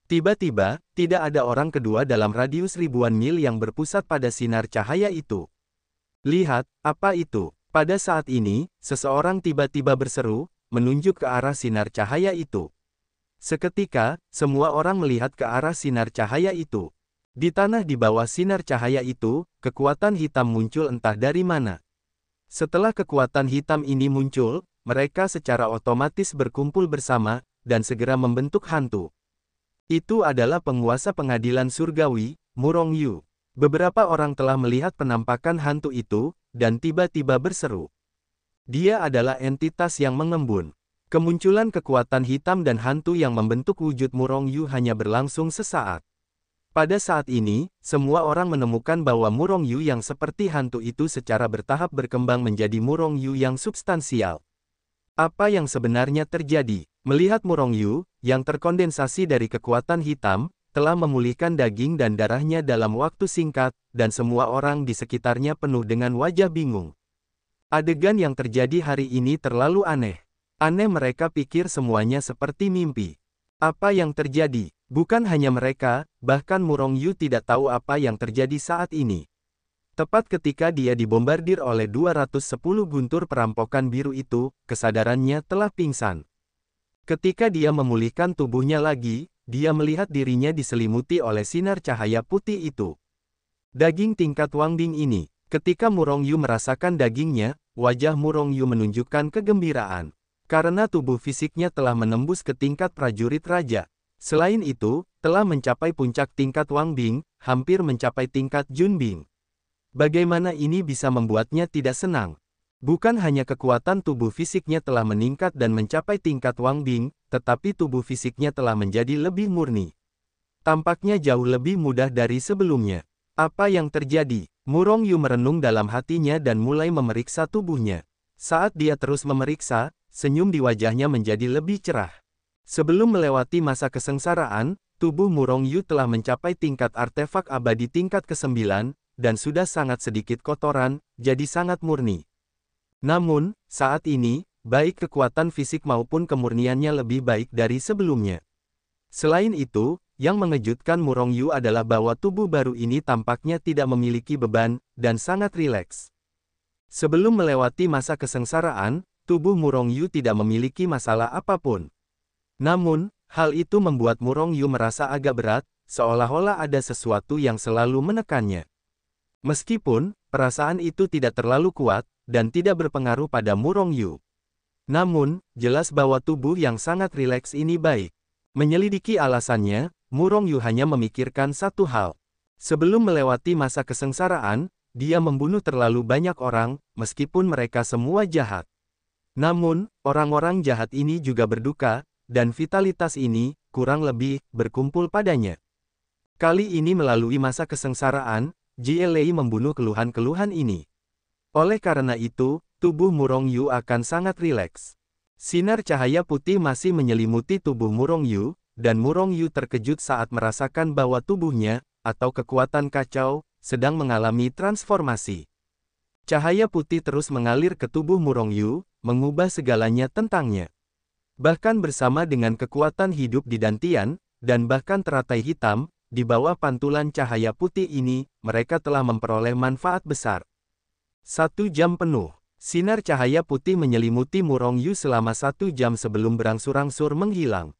Tiba-tiba, tidak ada orang kedua dalam radius ribuan mil yang berpusat pada sinar cahaya itu. Lihat, apa itu? Pada saat ini, seseorang tiba-tiba berseru, menunjuk ke arah sinar cahaya itu. Seketika, semua orang melihat ke arah sinar cahaya itu. Di tanah di bawah sinar cahaya itu, kekuatan hitam muncul entah dari mana. Setelah kekuatan hitam ini muncul, mereka secara otomatis berkumpul bersama, dan segera membentuk hantu. Itu adalah penguasa pengadilan surgawi, Murong Yu. Beberapa orang telah melihat penampakan hantu itu, dan tiba-tiba berseru. Dia adalah entitas yang mengembun. Kemunculan kekuatan hitam dan hantu yang membentuk wujud Murong Yu hanya berlangsung sesaat. Pada saat ini, semua orang menemukan bahwa Murong Yu yang seperti hantu itu secara bertahap berkembang menjadi Murong Yu yang substansial. Apa yang sebenarnya terjadi? Melihat Murong Yu, yang terkondensasi dari kekuatan hitam, telah memulihkan daging dan darahnya dalam waktu singkat, dan semua orang di sekitarnya penuh dengan wajah bingung. Adegan yang terjadi hari ini terlalu aneh. Aneh, mereka pikir semuanya seperti mimpi. Apa yang terjadi? Bukan hanya mereka, bahkan Murong Yu tidak tahu apa yang terjadi saat ini. Tepat ketika dia dibombardir oleh 210 guntur perampokan biru itu, kesadarannya telah pingsan. Ketika dia memulihkan tubuhnya lagi, dia melihat dirinya diselimuti oleh sinar cahaya putih itu. Daging tingkat Wangbing ini. Ketika Murong Yu merasakan dagingnya, wajah Murong Yu menunjukkan kegembiraan. Karena tubuh fisiknya telah menembus ke tingkat prajurit raja. Selain itu, telah mencapai puncak tingkat Wangbing, hampir mencapai tingkat Junbing. Bagaimana ini bisa membuatnya tidak senang? Bukan hanya kekuatan tubuh fisiknya telah meningkat dan mencapai tingkat Wangbing, tetapi tubuh fisiknya telah menjadi lebih murni. Tampaknya jauh lebih mudah dari sebelumnya. Apa yang terjadi? Murong Yu merenung dalam hatinya dan mulai memeriksa tubuhnya. Saat dia terus memeriksa, senyum di wajahnya menjadi lebih cerah. Sebelum melewati masa kesengsaraan, tubuh Murong Yu telah mencapai tingkat artefak abadi tingkat ke-9, dan sudah sangat sedikit kotoran, jadi sangat murni. Namun, saat ini, baik kekuatan fisik maupun kemurniannya lebih baik dari sebelumnya. Selain itu, yang mengejutkan Murong Yu adalah bahwa tubuh baru ini tampaknya tidak memiliki beban, dan sangat rileks. Sebelum melewati masa kesengsaraan, tubuh Murong Yu tidak memiliki masalah apapun. Namun, hal itu membuat Murong Yu merasa agak berat, seolah-olah ada sesuatu yang selalu menekannya. Meskipun, perasaan itu tidak terlalu kuat, dan tidak berpengaruh pada Murong Yu. Namun, jelas bahwa tubuh yang sangat rileks ini baik. Menyelidiki alasannya, Murong Yu hanya memikirkan satu hal. Sebelum melewati masa kesengsaraan, dia membunuh terlalu banyak orang, meskipun mereka semua jahat. Namun, orang-orang jahat ini juga berduka, dan vitalitas ini, kurang lebih, berkumpul padanya. Kali ini melalui masa kesengsaraan, JLA membunuh keluhan-keluhan ini. Oleh karena itu, tubuh Murong Yu akan sangat rileks. Sinar cahaya putih masih menyelimuti tubuh Murong Yu, dan Murong Yu terkejut saat merasakan bahwa tubuhnya, atau kekuatan kacau, sedang mengalami transformasi. Cahaya putih terus mengalir ke tubuh Murong Yu, mengubah segalanya tentangnya. Bahkan bersama dengan kekuatan hidup di Dantian, dan bahkan teratai hitam, di bawah pantulan cahaya putih ini, mereka telah memperoleh manfaat besar. 1 jam penuh. Sinar cahaya putih menyelimuti Murong Yu selama 1 jam sebelum berangsur-angsur menghilang.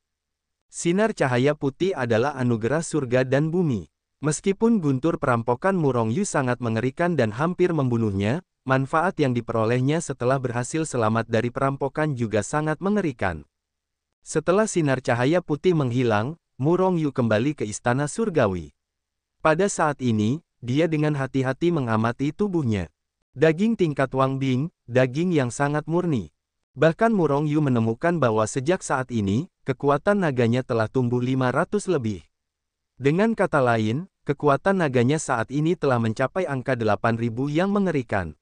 Sinar cahaya putih adalah anugerah surga dan bumi. Meskipun guntur perampokan Murong Yu sangat mengerikan dan hampir membunuhnya, manfaat yang diperolehnya setelah berhasil selamat dari perampokan juga sangat mengerikan. Setelah sinar cahaya putih menghilang, Murong Yu kembali ke istana surgawi. Pada saat ini, dia dengan hati-hati mengamati tubuhnya. Daging tingkat Wangbing, daging yang sangat murni. Bahkan Murong Yu menemukan bahwa sejak saat ini, kekuatan naganya telah tumbuh 500 lebih. Dengan kata lain, kekuatan naganya saat ini telah mencapai angka 8.000 yang mengerikan.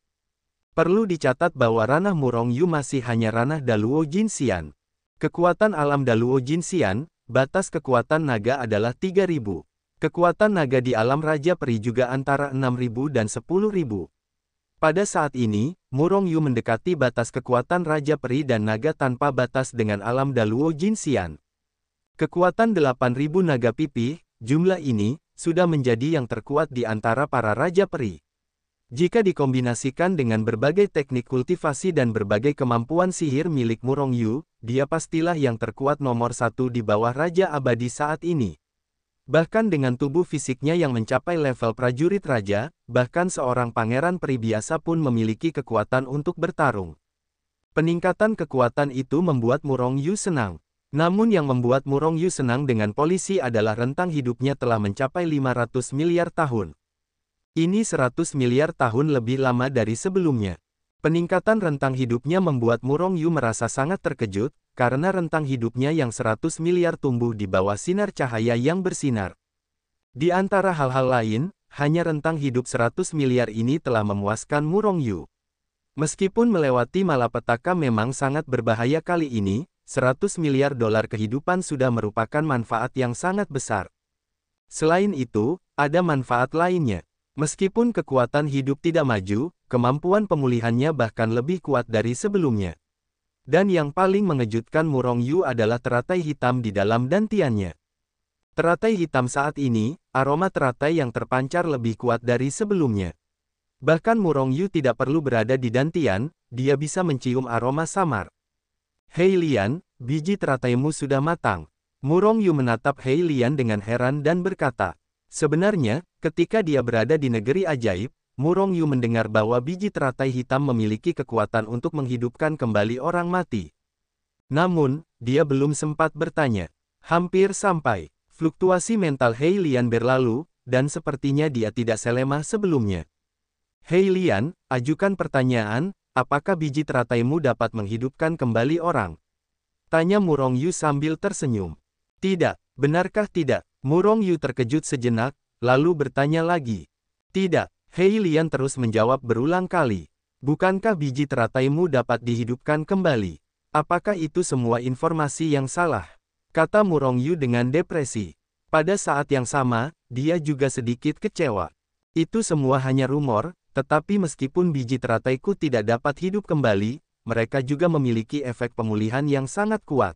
Perlu dicatat bahwa ranah Murong Yu masih hanya ranah Daluo Jinxian. Kekuatan alam Daluo Jinxian, batas kekuatan naga adalah 3.000. Kekuatan naga di alam Raja Peri juga antara 6.000 dan 10.000. Pada saat ini, Murong Yu mendekati batas kekuatan Raja Peri dan naga tanpa batas dengan alam Daluo Jinxian. Kekuatan 8.000 naga pipih, jumlah ini, sudah menjadi yang terkuat di antara para Raja Peri. Jika dikombinasikan dengan berbagai teknik kultivasi dan berbagai kemampuan sihir milik Murong Yu, dia pastilah yang terkuat nomor 1 di bawah Raja Abadi saat ini. Bahkan dengan tubuh fisiknya yang mencapai level prajurit raja, bahkan seorang pangeran peri biasa pun memiliki kekuatan untuk bertarung. Peningkatan kekuatan itu membuat Murong Yu senang. Namun yang membuat Murong Yu senang dengan polisi adalah rentang hidupnya telah mencapai 500 miliar tahun. Ini 100 miliar tahun lebih lama dari sebelumnya. Peningkatan rentang hidupnya membuat Murong Yu merasa sangat terkejut, karena rentang hidupnya yang 100 miliar tumbuh di bawah sinar cahaya yang bersinar. Di antara hal-hal lain, hanya rentang hidup 100 miliar ini telah memuaskan Murong Yu. Meskipun melewati malapetaka memang sangat berbahaya kali ini, 100 miliar dolar kehidupan sudah merupakan manfaat yang sangat besar. Selain itu, ada manfaat lainnya. Meskipun kekuatan hidup tidak maju, kemampuan pemulihannya bahkan lebih kuat dari sebelumnya. Dan yang paling mengejutkan Murong Yu adalah teratai hitam di dalam dantiannya. Teratai hitam saat ini, aroma teratai yang terpancar lebih kuat dari sebelumnya. Bahkan Murong Yu tidak perlu berada di dantian, dia bisa mencium aroma samar. Hei Lian, biji terataimu sudah matang. Murong Yu menatap Hei Lian dengan heran dan berkata, sebenarnya, ketika dia berada di negeri ajaib, Murong Yu mendengar bahwa biji teratai hitam memiliki kekuatan untuk menghidupkan kembali orang mati. Namun, dia belum sempat bertanya. Hampir sampai, fluktuasi mental Hei Lian berlalu, dan sepertinya dia tidak selemah sebelumnya. Hei Lian, ajukan pertanyaan, apakah biji terataimu dapat menghidupkan kembali orang? Tanya Murong Yu sambil tersenyum. Tidak, benarkah tidak? Murong Yu terkejut sejenak, lalu bertanya lagi. Tidak. Hei Lian terus menjawab berulang kali. Bukankah biji terataimu dapat dihidupkan kembali? Apakah itu semua informasi yang salah? Kata Murong Yu dengan depresi. Pada saat yang sama, dia juga sedikit kecewa. Itu semua hanya rumor, tetapi meskipun biji terataiku tidak dapat hidup kembali, mereka juga memiliki efek pemulihan yang sangat kuat.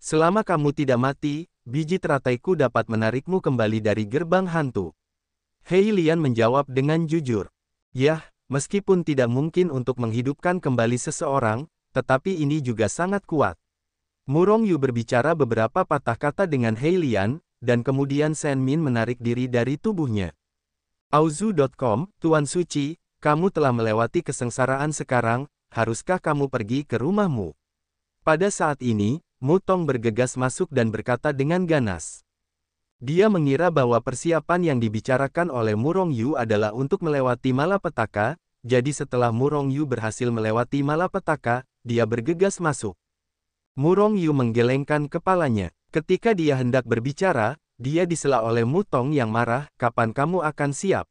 Selama kamu tidak mati, biji terataiku dapat menarikmu kembali dari gerbang hantu. Hei Lian menjawab dengan jujur. Yah, meskipun tidak mungkin untuk menghidupkan kembali seseorang, tetapi ini juga sangat kuat. Murong Yu berbicara beberapa patah kata dengan Hei Lian, dan kemudian Shen Min menarik diri dari tubuhnya. Auzu.com, Tuan Suci, kamu telah melewati kesengsaraan sekarang, haruskah kamu pergi ke rumahmu? Pada saat ini, Mu Tong bergegas masuk dan berkata dengan ganas. Dia mengira bahwa persiapan yang dibicarakan oleh Murong Yu adalah untuk melewati malapetaka, jadi setelah Murong Yu berhasil melewati malapetaka, dia bergegas masuk. Murong Yu menggelengkan kepalanya. Ketika dia hendak berbicara, dia disela oleh Mu Tong yang marah, kapan kamu akan siap?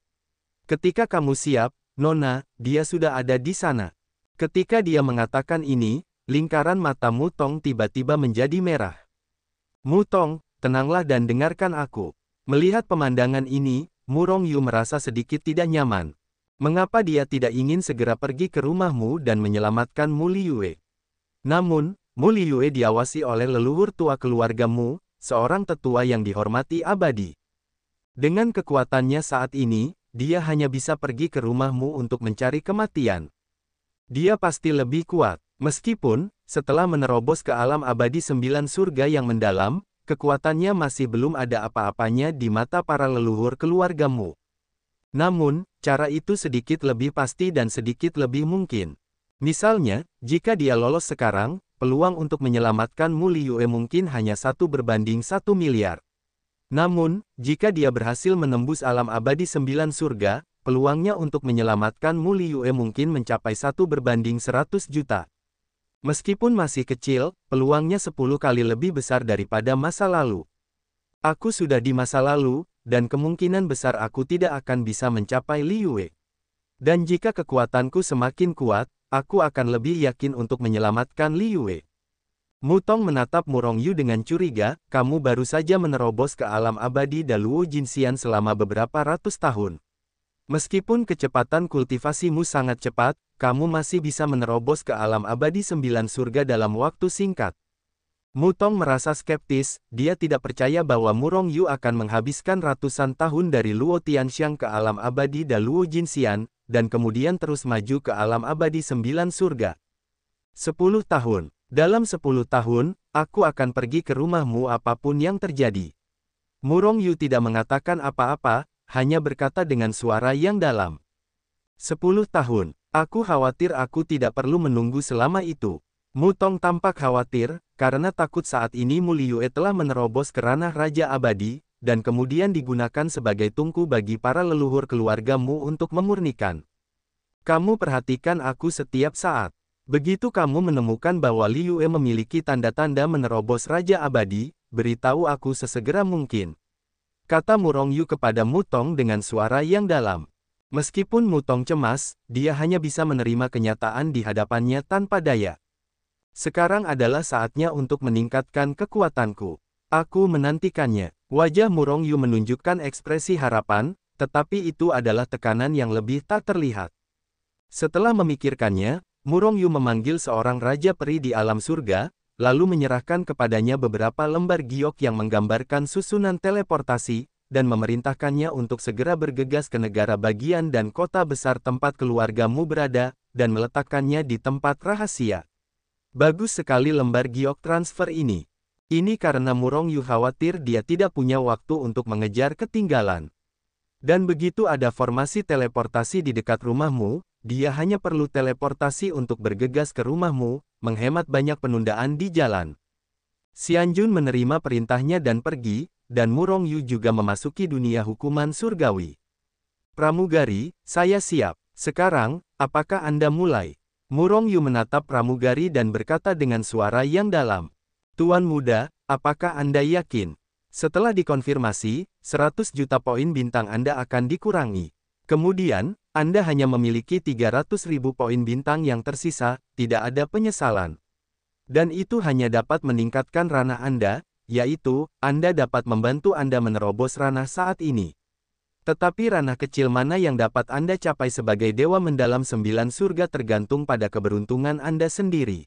Ketika kamu siap, Nona, dia sudah ada di sana. Ketika dia mengatakan ini, lingkaran mata Mu Tong tiba-tiba menjadi merah. Mu Tong, tenanglah dan dengarkan aku. Melihat pemandangan ini, Murong Yu merasa sedikit tidak nyaman. Mengapa dia tidak ingin segera pergi ke rumahmu dan menyelamatkan Mu Liyue? Namun, Mu Liyue diawasi oleh leluhur tua keluargamu, seorang tetua yang dihormati abadi. Dengan kekuatannya saat ini, dia hanya bisa pergi ke rumahmu untuk mencari kematian. Dia pasti lebih kuat, meskipun, setelah menerobos ke alam abadi 9 surga yang mendalam, kekuatannya masih belum ada apa-apanya di mata para leluhur keluargamu. Namun, cara itu sedikit lebih pasti dan sedikit lebih mungkin. Misalnya, jika dia lolos sekarang, peluang untuk menyelamatkan Mu Liyue mungkin hanya 1/1 miliar. Namun, jika dia berhasil menembus alam abadi 9 surga, peluangnya untuk menyelamatkan Mu Liyue mungkin mencapai 1/100 juta. Meskipun masih kecil, peluangnya 10 kali lebih besar daripada masa lalu. Aku sudah di masa lalu, dan kemungkinan besar aku tidak akan bisa mencapai Liyue. Dan jika kekuatanku semakin kuat, aku akan lebih yakin untuk menyelamatkan Liyue. Mu Tong menatap Murong Yu dengan curiga, kamu baru saja menerobos ke alam abadi Daluo Jinxian selama beberapa ratus tahun. Meskipun kecepatan kultivasimu sangat cepat, kamu masih bisa menerobos ke alam abadi 9 surga dalam waktu singkat. Mu Tong merasa skeptis, dia tidak percaya bahwa Murong Yu akan menghabiskan ratusan tahun dari Luo Tianxiang ke alam abadi Daluo Jinxian, dan kemudian terus maju ke alam abadi 9 surga. 10 tahun. Dalam 10 tahun, aku akan pergi ke rumahmu apapun yang terjadi. Murong Yu tidak mengatakan apa-apa, hanya berkata dengan suara yang dalam. 10 tahun. Aku khawatir aku tidak perlu menunggu selama itu. Mu Tong tampak khawatir, karena takut saat ini Mu Liyue telah menerobos ke ranah Raja Abadi, dan kemudian digunakan sebagai tungku bagi para leluhur keluargamu untuk memurnikan. Kamu perhatikan aku setiap saat. Begitu kamu menemukan bahwa Liyue memiliki tanda-tanda menerobos Raja Abadi, beritahu aku sesegera mungkin. Kata Murong Yu kepada Mu Tong dengan suara yang dalam. Meskipun Mu Tong cemas, dia hanya bisa menerima kenyataan di hadapannya tanpa daya. Sekarang adalah saatnya untuk meningkatkan kekuatanku. Aku menantikannya. Wajah Murong Yu menunjukkan ekspresi harapan, tetapi itu adalah tekanan yang lebih tak terlihat. Setelah memikirkannya, Murong Yu memanggil seorang raja peri di alam surga, lalu menyerahkan kepadanya beberapa lembar giok yang menggambarkan susunan teleportasi, dan memerintahkannya untuk segera bergegas ke negara bagian dan kota besar tempat keluargamu berada, dan meletakkannya di tempat rahasia. Bagus sekali lembar giok transfer ini. Ini karena Murong Yu khawatir dia tidak punya waktu untuk mengejar ketinggalan. Dan begitu ada formasi teleportasi di dekat rumahmu, dia hanya perlu teleportasi untuk bergegas ke rumahmu, menghemat banyak penundaan di jalan. Xianjun menerima perintahnya dan pergi, dan Murong Yu juga memasuki dunia hukuman surgawi. Pramugari, saya siap. Sekarang, apakah Anda mulai? Murong Yu menatap pramugari dan berkata dengan suara yang dalam. Tuan muda, apakah Anda yakin? Setelah dikonfirmasi, 100 juta poin bintang Anda akan dikurangi. Kemudian, Anda hanya memiliki 300.000 poin bintang yang tersisa, tidak ada penyesalan. Dan itu hanya dapat meningkatkan ranah Anda, yaitu, Anda dapat membantu Anda menerobos ranah saat ini. Tetapi ranah kecil mana yang dapat Anda capai sebagai dewa mendalam 9 surga tergantung pada keberuntungan Anda sendiri.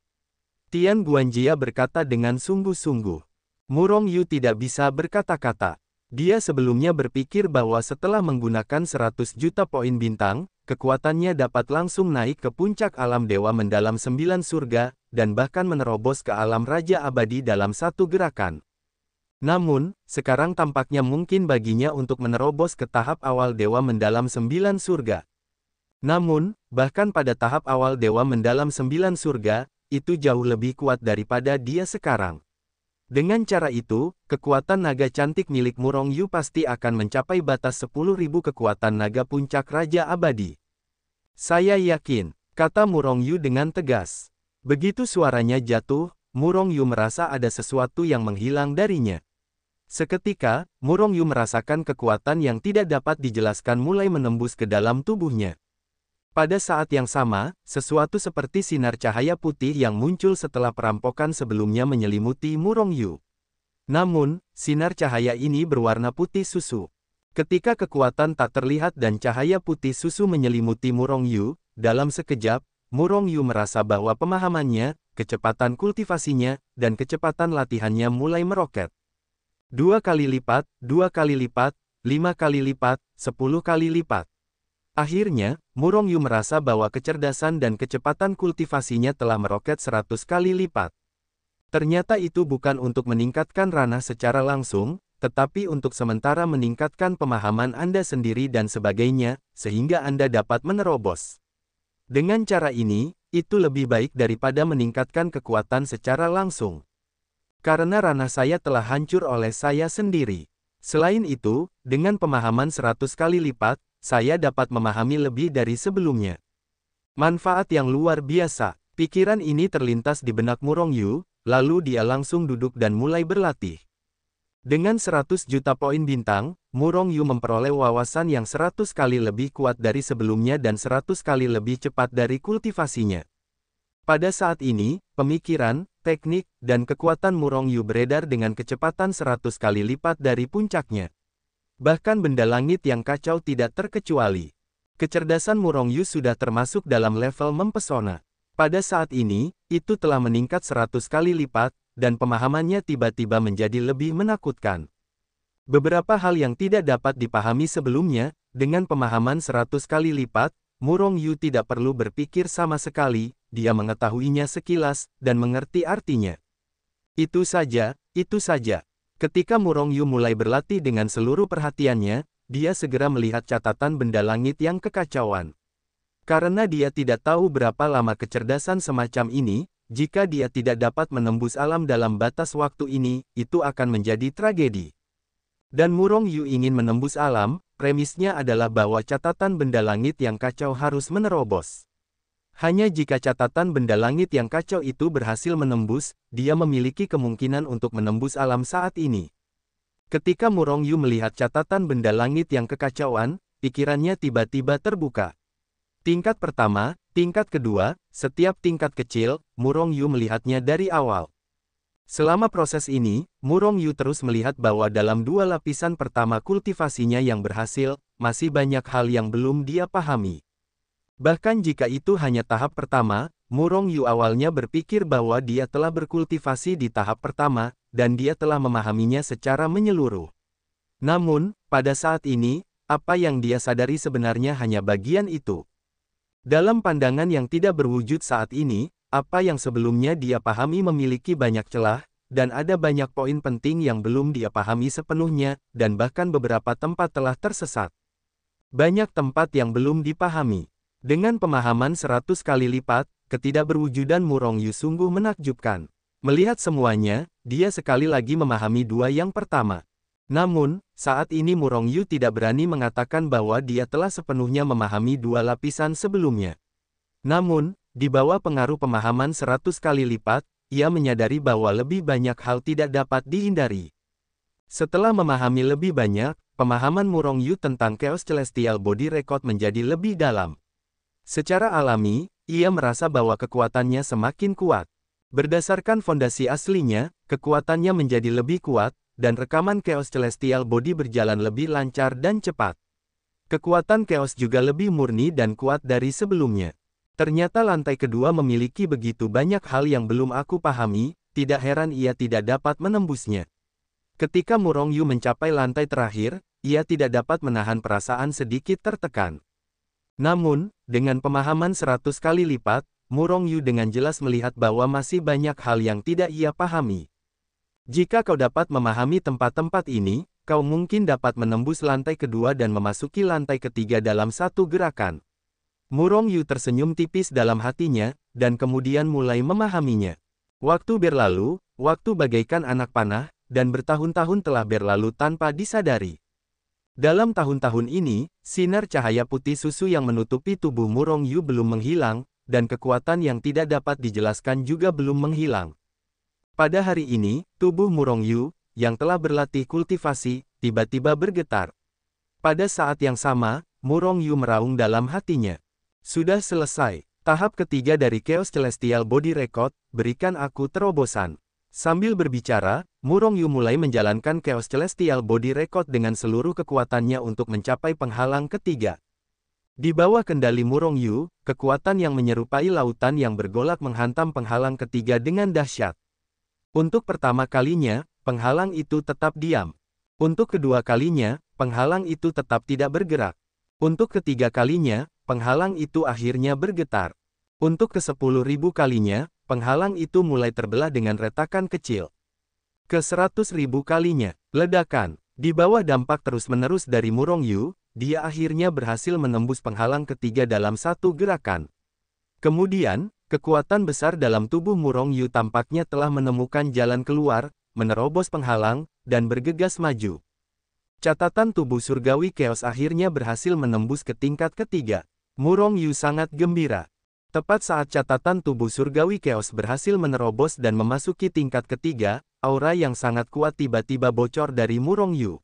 Tian Guanjia berkata dengan sungguh-sungguh. Murong Yu tidak bisa berkata-kata. Dia sebelumnya berpikir bahwa setelah menggunakan 100 juta poin bintang, kekuatannya dapat langsung naik ke puncak alam dewa mendalam 9 surga, dan bahkan menerobos ke alam raja abadi dalam satu gerakan. Namun, sekarang tampaknya mungkin baginya untuk menerobos ke tahap awal dewa mendalam 9 surga. Namun, bahkan pada tahap awal dewa mendalam 9 surga, itu jauh lebih kuat daripada dia sekarang. Dengan cara itu, kekuatan naga cantik milik Murong Yu pasti akan mencapai batas 10.000 kekuatan naga puncak Raja Abadi. Saya yakin, kata Murong Yu dengan tegas. Begitu suaranya jatuh, Murong Yu merasa ada sesuatu yang menghilang darinya. Seketika, Murong Yu merasakan kekuatan yang tidak dapat dijelaskan mulai menembus ke dalam tubuhnya. Pada saat yang sama, sesuatu seperti sinar cahaya putih yang muncul setelah perampokan sebelumnya menyelimuti Murong Yu. Namun, sinar cahaya ini berwarna putih susu. Ketika kekuatan tak terlihat dan cahaya putih susu menyelimuti Murong Yu, dalam sekejap, Murong Yu merasa bahwa pemahamannya, kecepatan kultivasinya, dan kecepatan latihannya mulai meroket. 2 kali lipat, 2 kali lipat, 5 kali lipat, 10 kali lipat. Akhirnya, Murong Yu merasa bahwa kecerdasan dan kecepatan kultivasinya telah meroket 100 kali lipat. Ternyata itu bukan untuk meningkatkan ranah secara langsung, tetapi untuk sementara meningkatkan pemahaman Anda sendiri dan sebagainya, sehingga Anda dapat menerobos. Dengan cara ini, itu lebih baik daripada meningkatkan kekuatan secara langsung. Karena ranah saya telah hancur oleh saya sendiri. Selain itu, dengan pemahaman 100 kali lipat, saya dapat memahami lebih dari sebelumnya. Manfaat yang luar biasa. Pikiran ini terlintas di benak Murong Yu, lalu dia langsung duduk dan mulai berlatih. Dengan 100 juta poin bintang, Murong Yu memperoleh wawasan yang 100 kali lebih kuat dari sebelumnya dan 100 kali lebih cepat dari kultivasinya. Pada saat ini, pemikiran, teknik, dan kekuatan Murong Yu beredar dengan kecepatan 100 kali lipat dari puncaknya. Bahkan benda langit yang kacau tidak terkecuali. Kecerdasan Murong Yu sudah termasuk dalam level mempesona. Pada saat ini, itu telah meningkat 100 kali lipat, dan pemahamannya tiba-tiba menjadi lebih menakutkan. Beberapa hal yang tidak dapat dipahami sebelumnya, dengan pemahaman 100 kali lipat, Murong Yu tidak perlu berpikir sama sekali, dia mengetahuinya sekilas, dan mengerti artinya. Itu saja, itu saja. Ketika Murong Yu mulai berlatih dengan seluruh perhatiannya, dia segera melihat catatan benda langit yang kekacauan. Karena dia tidak tahu berapa lama kecerdasan semacam ini, jika dia tidak dapat menembus alam dalam batas waktu ini, itu akan menjadi tragedi. Dan Murong Yu ingin menembus alam, premisnya adalah bahwa catatan benda langit yang kacau harus menerobos. Hanya jika catatan benda langit yang kacau itu berhasil menembus, dia memiliki kemungkinan untuk menembus alam saat ini. Ketika Murong Yu melihat catatan benda langit yang kekacauan, pikirannya tiba-tiba terbuka. Tingkat pertama, tingkat kedua, setiap tingkat kecil, Murong Yu melihatnya dari awal. Selama proses ini, Murong Yu terus melihat bahwa dalam 2 lapisan pertama kultivasinya yang berhasil, masih banyak hal yang belum dia pahami. Bahkan jika itu hanya tahap pertama, Murong Yu awalnya berpikir bahwa dia telah berkultivasi di tahap pertama, dan dia telah memahaminya secara menyeluruh. Namun, pada saat ini, apa yang dia sadari sebenarnya hanya bagian itu. Dalam pandangan yang tidak berwujud saat ini, apa yang sebelumnya dia pahami memiliki banyak celah, dan ada banyak poin penting yang belum dia pahami sepenuhnya, dan bahkan beberapa tempat telah tersesat. Banyak tempat yang belum dipahami. Dengan pemahaman 100 kali lipat, ketidakberwujudan Murong Yu sungguh menakjubkan. Melihat semuanya, dia sekali lagi memahami dua yang pertama. Namun, saat ini Murong Yu tidak berani mengatakan bahwa dia telah sepenuhnya memahami dua lapisan sebelumnya. Namun, di bawah pengaruh pemahaman 100 kali lipat, ia menyadari bahwa lebih banyak hal tidak dapat dihindari. Setelah memahami lebih banyak, pemahaman Murong Yu tentang Chaos Celestial Body Record menjadi lebih dalam. Secara alami, ia merasa bahwa kekuatannya semakin kuat. Berdasarkan fondasi aslinya, kekuatannya menjadi lebih kuat, dan rekaman Chaos Celestial Body berjalan lebih lancar dan cepat. Kekuatan Chaos juga lebih murni dan kuat dari sebelumnya. Ternyata lantai kedua memiliki begitu banyak hal yang belum aku pahami, tidak heran ia tidak dapat menembusnya. Ketika Murong Yu mencapai lantai terakhir, ia tidak dapat menahan perasaan sedikit tertekan. Namun, dengan pemahaman 100 kali lipat, Murong Yu dengan jelas melihat bahwa masih banyak hal yang tidak ia pahami. Jika kau dapat memahami tempat-tempat ini, kau mungkin dapat menembus lantai kedua dan memasuki lantai ketiga dalam satu gerakan. Murong Yu tersenyum tipis dalam hatinya, dan kemudian mulai memahaminya. Waktu berlalu, waktu bagaikan anak panah, dan bertahun-tahun telah berlalu tanpa disadari. Dalam tahun-tahun ini, sinar cahaya putih susu yang menutupi tubuh Murong Yu belum menghilang, dan kekuatan yang tidak dapat dijelaskan juga belum menghilang. Pada hari ini, tubuh Murong Yu, yang telah berlatih kultivasi, tiba-tiba bergetar. Pada saat yang sama, Murong Yu meraung dalam hatinya. Sudah selesai. Tahap ketiga dari Chaos Celestial Body Record, berikan aku terobosan. Sambil berbicara, Murong Yu mulai menjalankan Chaos Celestial Body Record dengan seluruh kekuatannya untuk mencapai penghalang ketiga. Di bawah kendali Murong Yu, kekuatan yang menyerupai lautan yang bergolak menghantam penghalang ketiga dengan dahsyat. Untuk pertama kalinya, penghalang itu tetap diam. Untuk kedua kalinya, penghalang itu tetap tidak bergerak. Untuk ketiga kalinya, penghalang itu akhirnya bergetar. Untuk ke-10.000 kalinya, penghalang itu mulai terbelah dengan retakan kecil. Ke-100.000 kalinya, ledakan. Di bawah dampak terus-menerus dari Murong Yu, dia akhirnya berhasil menembus penghalang ketiga dalam satu gerakan. Kemudian, kekuatan besar dalam tubuh Murong Yu tampaknya telah menemukan jalan keluar, menerobos penghalang, dan bergegas maju. Catatan tubuh surgawi Chaos akhirnya berhasil menembus ke tingkat ketiga. Murong Yu sangat gembira. Tepat saat catatan tubuh surgawi Chaos berhasil menerobos dan memasuki tingkat ketiga, aura yang sangat kuat tiba-tiba bocor dari Murong Yu.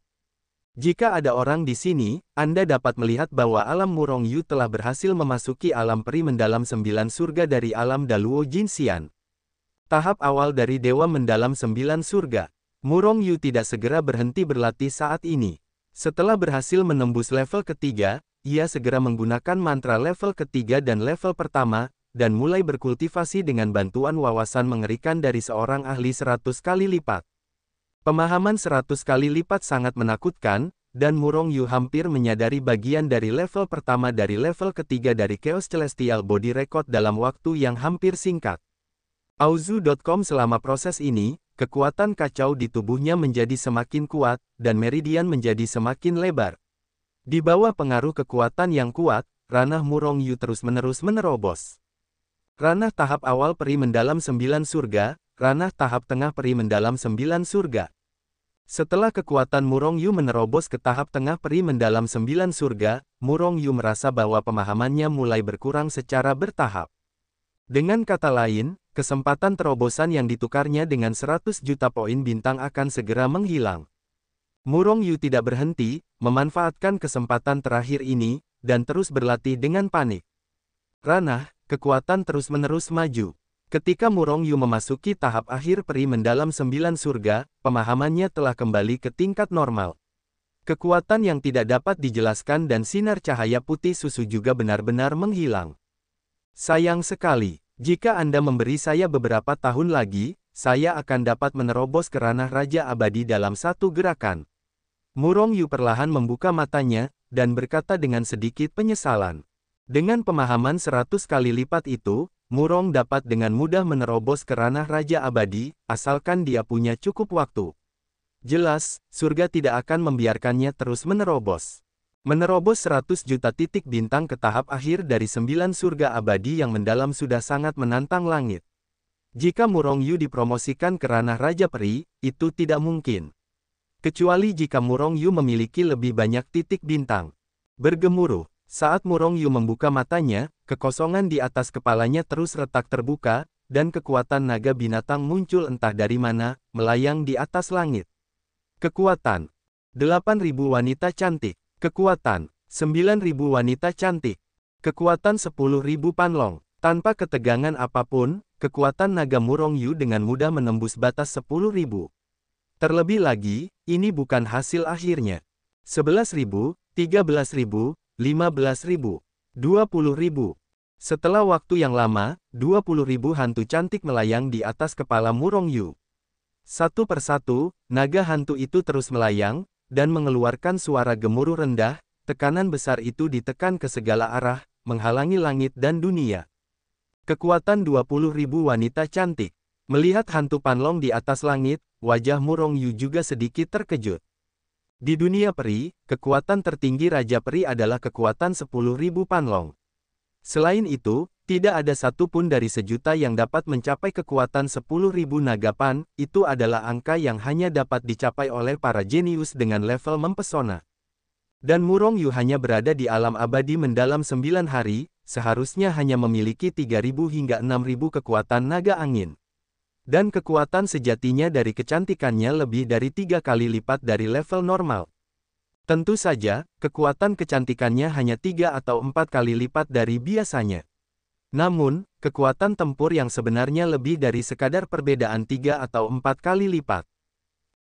Jika ada orang di sini, Anda dapat melihat bahwa alam Murong Yu telah berhasil memasuki alam peri mendalam 9 surga dari alam Daluo Jinxian. Tahap awal dari Dewa Mendalam 9 surga. Murong Yu tidak segera berhenti berlatih saat ini. Setelah berhasil menembus level ketiga, ia segera menggunakan mantra level ketiga dan level pertama, dan mulai berkultivasi dengan bantuan wawasan mengerikan dari seorang ahli 100 kali lipat. Pemahaman 100 kali lipat sangat menakutkan, dan Murong Yu hampir menyadari bagian dari level pertama dari level ketiga dari Chaos Celestial Body Record dalam waktu yang hampir singkat. Auzu.com selama proses ini, kekuatan kacau di tubuhnya menjadi semakin kuat, dan meridian menjadi semakin lebar. Di bawah pengaruh kekuatan yang kuat, ranah Murong Yu terus-menerus menerobos. Ranah tahap awal peri mendalam 9 surga, ranah tahap tengah peri mendalam 9 surga. Setelah kekuatan Murong Yu menerobos ke tahap tengah peri mendalam 9 surga, Murong Yu merasa bahwa pemahamannya mulai berkurang secara bertahap. Dengan kata lain, kesempatan terobosan yang ditukarnya dengan 100 juta poin bintang akan segera menghilang. Murong Yu tidak berhenti, memanfaatkan kesempatan terakhir ini, dan terus berlatih dengan panik. Ranah, kekuatan terus-menerus maju. Ketika Murong Yu memasuki tahap akhir peri mendalam 9 surga, pemahamannya telah kembali ke tingkat normal. Kekuatan yang tidak dapat dijelaskan dan sinar cahaya putih susu juga benar-benar menghilang. Sayang sekali, Jika Anda memberi saya beberapa tahun lagi, saya akan dapat menerobos ke ranah Raja Abadi dalam satu gerakan. Murong Yu perlahan membuka matanya, dan berkata dengan sedikit penyesalan. Dengan pemahaman 100 kali lipat itu, Murong dapat dengan mudah menerobos ke ranah Raja Abadi, asalkan dia punya cukup waktu. Jelas, surga tidak akan membiarkannya terus menerobos. Menerobos 100 juta titik bintang ke tahap akhir dari 9 surga abadi yang mendalam sudah sangat menantang langit. Jika Murong Yu dipromosikan ke ranah Raja Peri, itu tidak mungkin. Kecuali jika Murong Yu memiliki lebih banyak titik bintang. Bergemuruh, saat Murong Yu membuka matanya, kekosongan di atas kepalanya terus retak terbuka, dan kekuatan naga binatang muncul entah dari mana, melayang di atas langit. Kekuatan 8.000 wanita cantik. Kekuatan 9.000 wanita cantik. Kekuatan 10.000 panlong. Tanpa ketegangan apapun, kekuatan naga Murong Yu dengan mudah menembus batas 10.000. Terlebih lagi, ini bukan hasil akhirnya. 11.000, 13.000, 15.000, 20.000. Setelah waktu yang lama, 20.000 hantu cantik melayang di atas kepala Murong Yu. Satu persatu, naga hantu itu terus melayang, dan mengeluarkan suara gemuruh rendah, tekanan besar itu ditekan ke segala arah, menghalangi langit dan dunia. Kekuatan 20.000 wanita cantik. Melihat hantu panlong di atas langit, wajah Murong Yu juga sedikit terkejut. Di dunia peri, kekuatan tertinggi Raja Peri adalah kekuatan 10.000 panlong. Selain itu, tidak ada satupun dari sejuta yang dapat mencapai kekuatan 10.000 naga pan, itu adalah angka yang hanya dapat dicapai oleh para jenius dengan level mempesona. Dan Murong Yu hanya berada di alam abadi mendalam 9 hari, seharusnya hanya memiliki 3.000 hingga 6.000 kekuatan naga angin. Dan kekuatan sejatinya dari kecantikannya lebih dari 3 kali lipat dari level normal. Tentu saja, kekuatan kecantikannya hanya 3 atau 4 kali lipat dari biasanya. Namun, kekuatan tempur yang sebenarnya lebih dari sekadar perbedaan 3 atau 4 kali lipat.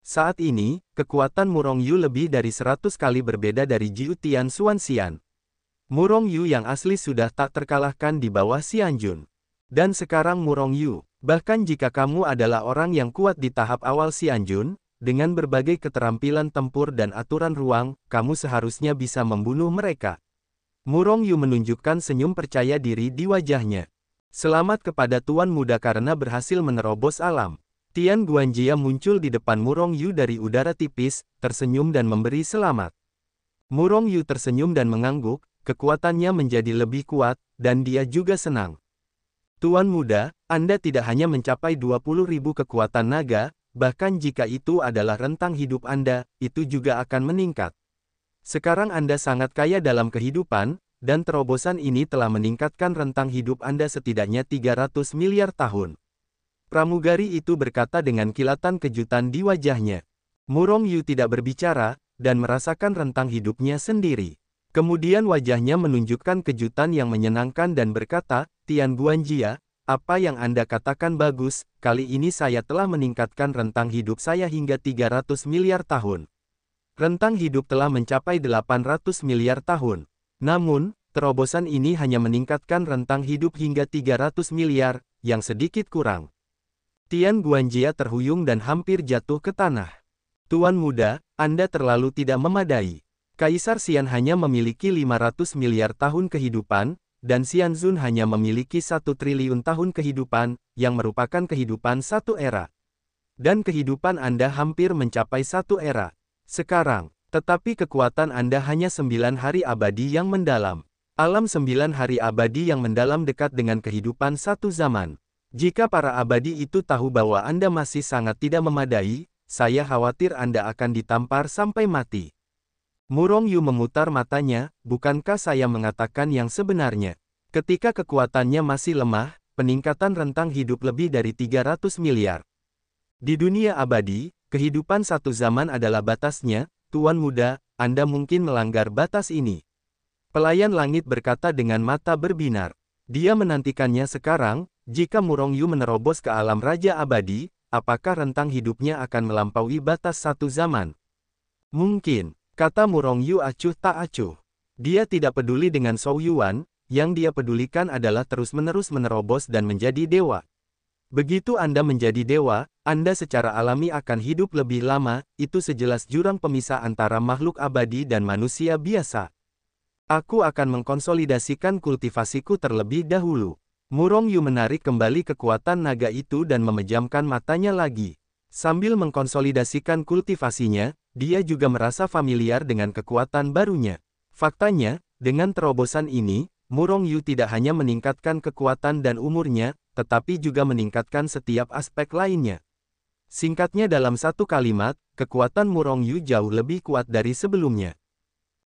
Saat ini, kekuatan Murong Yu lebih dari 100 kali berbeda dari Jiu Tian Xuanxian. Murong Yu yang asli sudah tak terkalahkan di bawah Xianjun. Dan sekarang Murong Yu, bahkan jika kamu adalah orang yang kuat di tahap awal Xianjun, dengan berbagai keterampilan tempur dan aturan ruang, kamu seharusnya bisa membunuh mereka. Murong Yu menunjukkan senyum percaya diri di wajahnya. Selamat kepada Tuan Muda karena berhasil menerobos alam. Tian Guanjia muncul di depan Murong Yu dari udara tipis, tersenyum dan memberi selamat. Murong Yu tersenyum dan mengangguk, kekuatannya menjadi lebih kuat, dan dia juga senang. Tuan Muda, Anda tidak hanya mencapai 20.000 kekuatan naga, bahkan jika itu adalah rentang hidup Anda, itu juga akan meningkat. Sekarang Anda sangat kaya dalam kehidupan, dan terobosan ini telah meningkatkan rentang hidup Anda setidaknya 300 miliar tahun. Pramugari itu berkata dengan kilatan kejutan di wajahnya. Murong Yu tidak berbicara, dan merasakan rentang hidupnya sendiri. Kemudian wajahnya menunjukkan kejutan yang menyenangkan dan berkata, Tian Guanjia, apa yang Anda katakan bagus, kali ini saya telah meningkatkan rentang hidup saya hingga 300 miliar tahun. Rentang hidup telah mencapai 800 miliar tahun. Namun, terobosan ini hanya meningkatkan rentang hidup hingga 300 miliar, yang sedikit kurang. Tian Guanjia terhuyung dan hampir jatuh ke tanah. Tuan Muda, Anda terlalu tidak memadai. Kaisar Xian hanya memiliki 500 miliar tahun kehidupan, dan Xianzun hanya memiliki 1 triliun tahun kehidupan, yang merupakan kehidupan satu era. Dan kehidupan Anda hampir mencapai satu era. Sekarang, tetapi kekuatan Anda hanya 9 hari abadi yang mendalam. Alam 9 hari abadi yang mendalam dekat dengan kehidupan satu zaman. Jika para abadi itu tahu bahwa Anda masih sangat tidak memadai, saya khawatir Anda akan ditampar sampai mati. Murong Yu memutar matanya, bukankah saya mengatakan yang sebenarnya? Ketika kekuatannya masih lemah, peningkatan rentang hidup lebih dari 300 miliar. Di dunia abadi, kehidupan satu zaman adalah batasnya, Tuan Muda, Anda mungkin melanggar batas ini. Pelayan langit berkata dengan mata berbinar. Dia menantikannya sekarang, jika Murong Yu menerobos ke alam Raja Abadi, apakah rentang hidupnya akan melampaui batas satu zaman? Mungkin, kata Murong Yu acuh tak acuh. Dia tidak peduli dengan Zhou Yuan, Yang dia pedulikan adalah terus-menerus menerobos dan menjadi dewa. Begitu Anda menjadi dewa, Anda secara alami akan hidup lebih lama, itu sejelas jurang pemisah antara makhluk abadi dan manusia biasa. Aku akan mengkonsolidasikan kultivasiku terlebih dahulu. Murong Yu menarik kembali kekuatan naga itu dan memejamkan matanya lagi. Sambil mengkonsolidasikan kultivasinya, dia juga merasa familiar dengan kekuatan barunya. Faktanya, dengan terobosan ini, Murong Yu tidak hanya meningkatkan kekuatan dan umurnya, tetapi juga meningkatkan setiap aspek lainnya. Singkatnya dalam satu kalimat, kekuatan Murong Yu jauh lebih kuat dari sebelumnya.